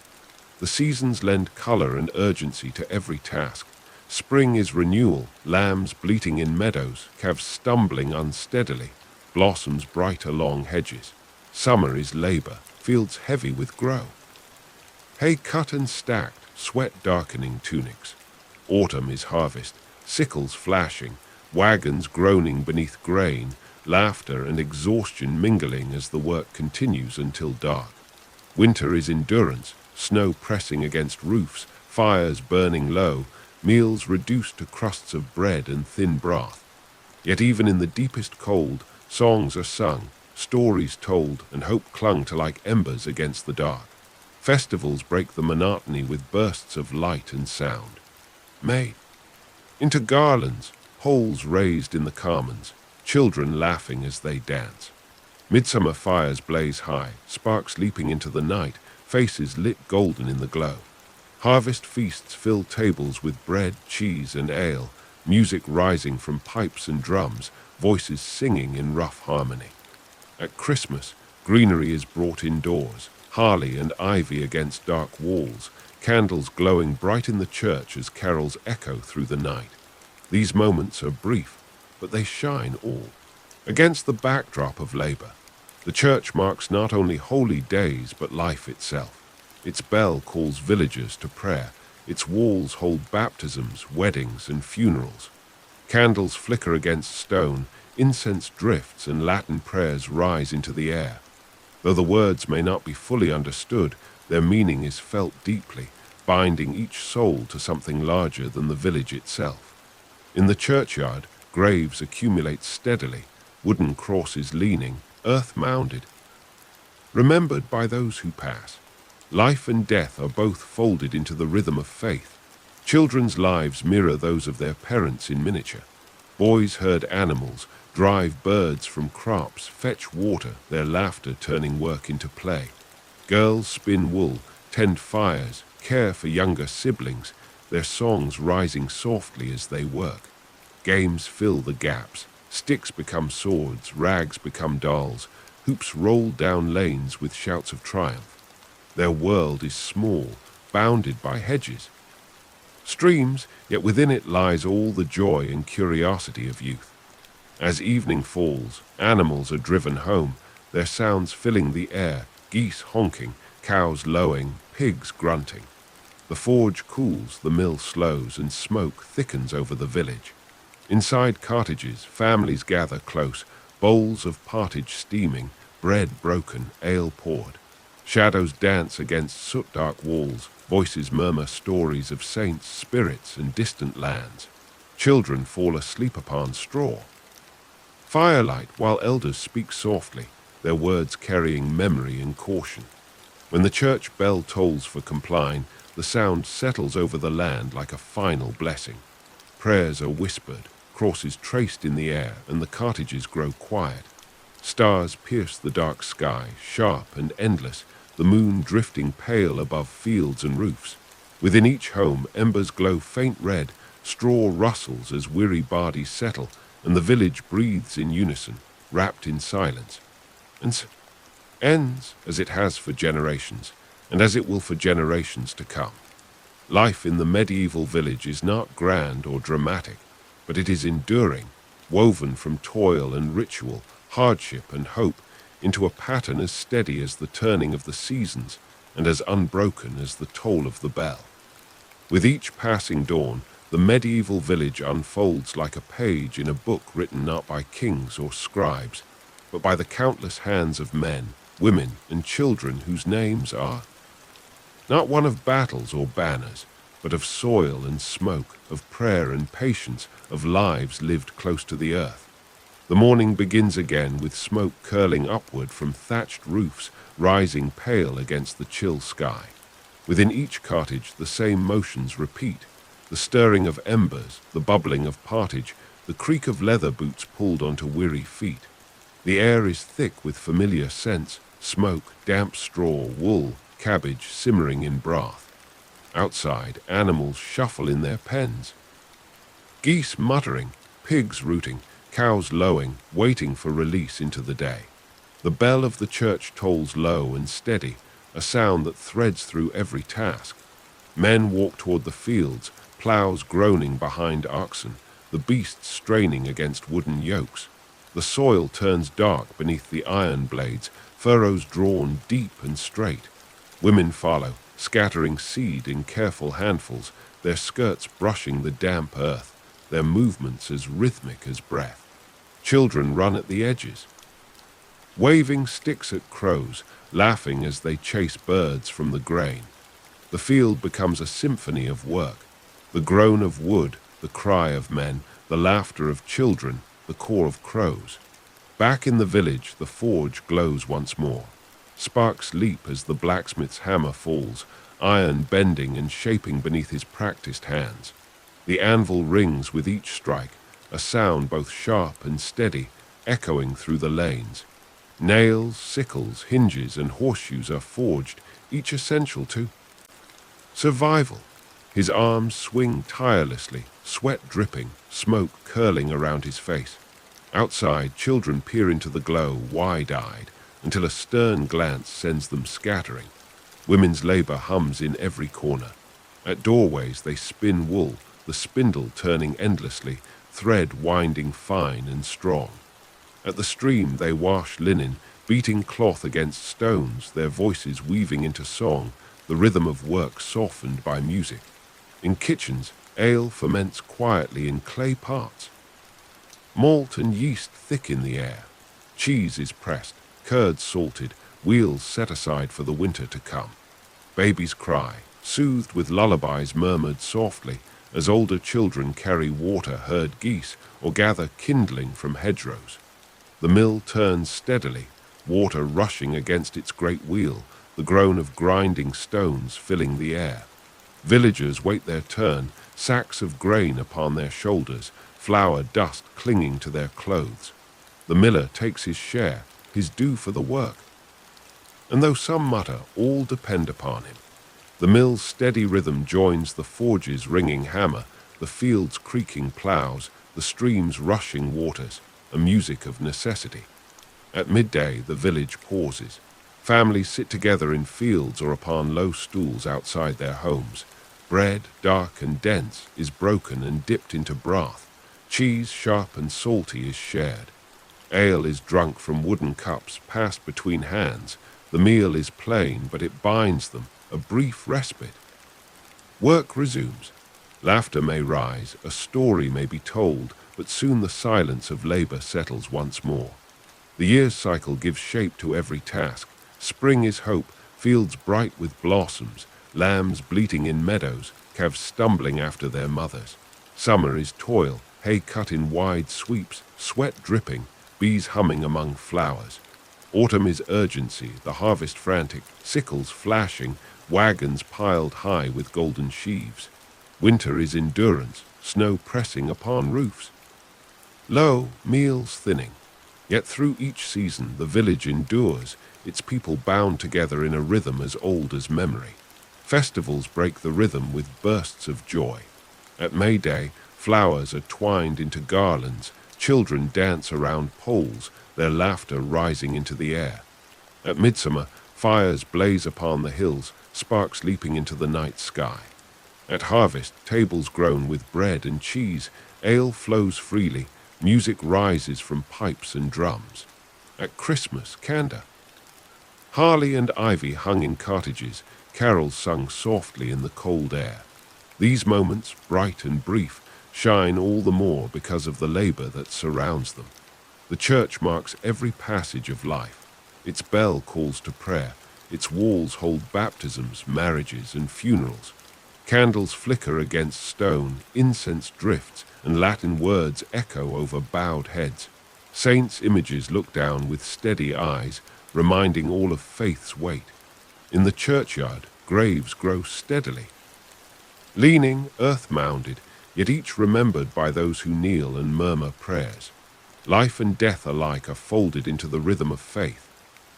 The seasons lend color and urgency to every task. Spring is renewal, lambs bleating in meadows, calves stumbling unsteadily, blossoms bright along hedges. Summer is labor, fields heavy with grow. Hay cut and stacked, sweat darkening tunics. Autumn is harvest, sickles flashing, wagons groaning beneath grain, laughter and exhaustion mingling as the work continues until dark. Winter is endurance, snow pressing against roofs, fires burning low, meals reduced to crusts of bread and thin broth. Yet even in the deepest cold, songs are sung, stories told, and hope clung to like embers against the dark. Festivals break the monotony with bursts of light and sound. Made into garlands, poles raised in the commons, children laughing as they dance. Midsummer fires blaze high, sparks leaping into the night, faces lit golden in the glow. Harvest feasts fill tables with bread, cheese, and ale, music rising from pipes and drums, voices singing in rough harmony. At Christmas, greenery is brought indoors, holly and ivy against dark walls, candles glowing bright in the church as carols echo through the night. These moments are brief, but they shine all. Against the backdrop of labor, the church marks not only holy days but life itself. Its bell calls villagers to prayer. Its walls hold baptisms, weddings, and funerals. Candles flicker against stone, incense drifts, and Latin prayers rise into the air. Though the words may not be fully understood, their meaning is felt deeply, binding each soul to something larger than the village itself. In the churchyard, graves accumulate steadily, wooden crosses leaning, earth mounded, remembered by those who pass. Life and death are both folded into the rhythm of faith. Children's lives mirror those of their parents in miniature. Boys herd animals, drive birds from crops, fetch water, their laughter turning work into play. Girls spin wool, tend fires, care for younger siblings, their songs rising softly as they work. Games fill the gaps. Sticks become swords, rags become dolls, hoops roll down lanes with shouts of triumph. Their world is small, bounded by hedges. Streams, yet within it lies all the joy and curiosity of youth. As evening falls, animals are driven home, their sounds filling the air, geese honking, cows lowing, pigs grunting. The forge cools, the mill slows, and smoke thickens over the village. Inside cottages, families gather close, bowls of pottage steaming, bread broken, ale poured. Shadows dance against soot-dark walls, voices murmur stories of saints, spirits, and distant lands. Children fall asleep upon straw. Firelight, while elders speak softly, their words carrying memory and caution. When the church bell tolls for compline, the sound settles over the land like a final blessing. Prayers are whispered, crosses traced in the air, and the cottages grow quiet. Stars pierce the dark sky, sharp and endless, the moon drifting pale above fields and roofs. Within each home, embers glow faint red, straw rustles as weary bodies settle, and the village breathes in unison, wrapped in silence. And ends as it has for generations, and as it will for generations to come. Life in the medieval village is not grand or dramatic, but it is enduring, woven from toil and ritual, hardship and hope, into a pattern as steady as the turning of the seasons and as unbroken as the toll of the bell. With each passing dawn, the medieval village unfolds like a page in a book written not by kings or scribes, but by the countless hands of men, women, and children whose names are not one of battles or banners, but of soil and smoke, of prayer and patience, of lives lived close to the earth. The morning begins again with smoke curling upward from thatched roofs, rising pale against the chill sky. Within each cottage the same motions repeat, the stirring of embers, the bubbling of pottage, the creak of leather boots pulled onto weary feet. The air is thick with familiar scents, smoke, damp straw, wool, cabbage simmering in broth. Outside, animals shuffle in their pens. Geese muttering, pigs rooting, cows lowing, waiting for release into the day. The bell of the church tolls low and steady, a sound that threads through every task. Men walk toward the fields, plows groaning behind oxen, the beasts straining against wooden yokes. The soil turns dark beneath the iron blades, furrows drawn deep and straight. Women follow, scattering seed in careful handfuls, their skirts brushing the damp earth, their movements as rhythmic as breath. Children run at the edges, waving sticks at crows, laughing as they chase birds from the grain. The field becomes a symphony of work, the groan of wood, the cry of men, the laughter of children, the caw of crows. Back in the village, the forge glows once more. Sparks leap as the blacksmith's hammer falls, iron bending and shaping beneath his practiced hands. The anvil rings with each strike, a sound both sharp and steady, echoing through the lanes. Nails, sickles, hinges, and horseshoes are forged, each essential to survival. His arms swing tirelessly, sweat dripping, smoke curling around his face. Outside, children peer into the glow, wide-eyed, until a stern glance sends them scattering. Women's labor hums in every corner. At doorways, they spin wool, the spindle turning endlessly, thread winding fine and strong. At the stream, they wash linen, beating cloth against stones, their voices weaving into song, the rhythm of work softened by music. In kitchens, ale ferments quietly in clay pots. Malt and yeast thick in the air. Cheese is pressed, curds salted, wheels set aside for the winter to come. Babies cry, soothed with lullabies murmured softly, as older children carry water, herd geese, or gather kindling from hedgerows. The mill turns steadily, water rushing against its great wheel, the groan of grinding stones filling the air. Villagers wait their turn, sacks of grain upon their shoulders, flour dust clinging to their clothes. The miller takes his share, his due for the work. And though some mutter, all depend upon him. The mill's steady rhythm joins the forge's ringing hammer, the field's creaking plows, the stream's rushing waters, a music of necessity. At midday, the village pauses. Families sit together in fields or upon low stools outside their homes. Bread, dark and dense, is broken and dipped into broth. Cheese, sharp and salty, is shared. Ale is drunk from wooden cups passed between hands. The meal is plain, but it binds them, a brief respite. Work resumes. Laughter may rise, a story may be told, but soon the silence of labor settles once more. The year's cycle gives shape to every task. Spring is hope, fields bright with blossoms, lambs bleating in meadows, calves stumbling after their mothers. Summer is toil, hay cut in wide sweeps, sweat dripping, bees humming among flowers. Autumn is urgency, the harvest frantic, sickles flashing, wagons piled high with golden sheaves. Winter is endurance, snow pressing upon roofs. Lo, meals thinning. Yet through each season the village endures, its people bound together in a rhythm as old as memory. Festivals break the rhythm with bursts of joy. At May Day, flowers are twined into garlands, children dance around poles, their laughter rising into the air. At midsummer, fires blaze upon the hills, sparks leaping into the night sky. At harvest, tables groan with bread and cheese, ale flows freely, music rises from pipes and drums. At Christmas, candor. Harley and ivy hung in cottages, carols sung softly in the cold air. These moments, bright and brief, shine all the more because of the labor that surrounds them. The church marks every passage of life. Its bell calls to prayer. Its walls hold baptisms, marriages, and funerals. Candles flicker against stone, incense drifts, and Latin words echo over bowed heads. Saints' images look down with steady eyes, reminding all of faith's weight. In the churchyard, graves grow steadily. Leaning, earth-mounded, yet each remembered by those who kneel and murmur prayers. Life and death alike are folded into the rhythm of faith.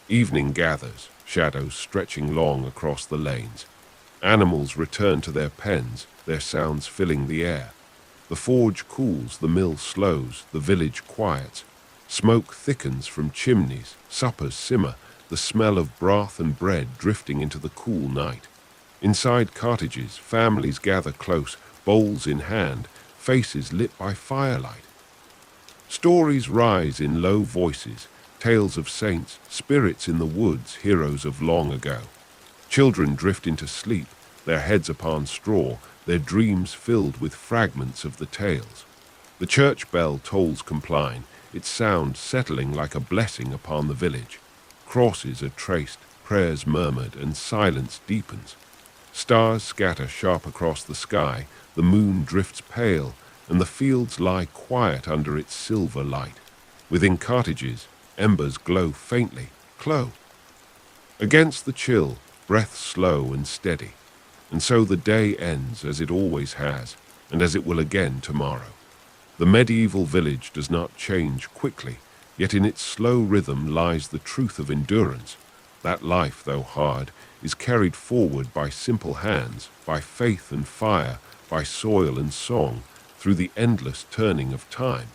Evening gathers, shadows stretching long across the lanes. Animals return to their pens, their sounds filling the air. The forge cools, the mill slows, the village quiets. Smoke thickens from chimneys, suppers simmer, the smell of broth and bread drifting into the cool night. Inside cottages, families gather close, bowls in hand, faces lit by firelight. Stories rise in low voices, tales of saints, spirits in the woods, heroes of long ago. Children drift into sleep, their heads upon straw, their dreams filled with fragments of the tales. The church bell tolls compline, its sound settling like a blessing upon the village. Crosses are traced, prayers murmured, and silence deepens. Stars scatter sharp across the sky, the moon drifts pale, and the fields lie quiet under its silver light. Within cottages, embers glow faintly, clo. Against the chill, breath slow and steady. And so the day ends as it always has, and as it will again tomorrow. The medieval village does not change quickly, yet in its slow rhythm lies the truth of endurance. That life, though hard, is carried forward by simple hands, by faith and fire, by soil and song, through the endless turning of time.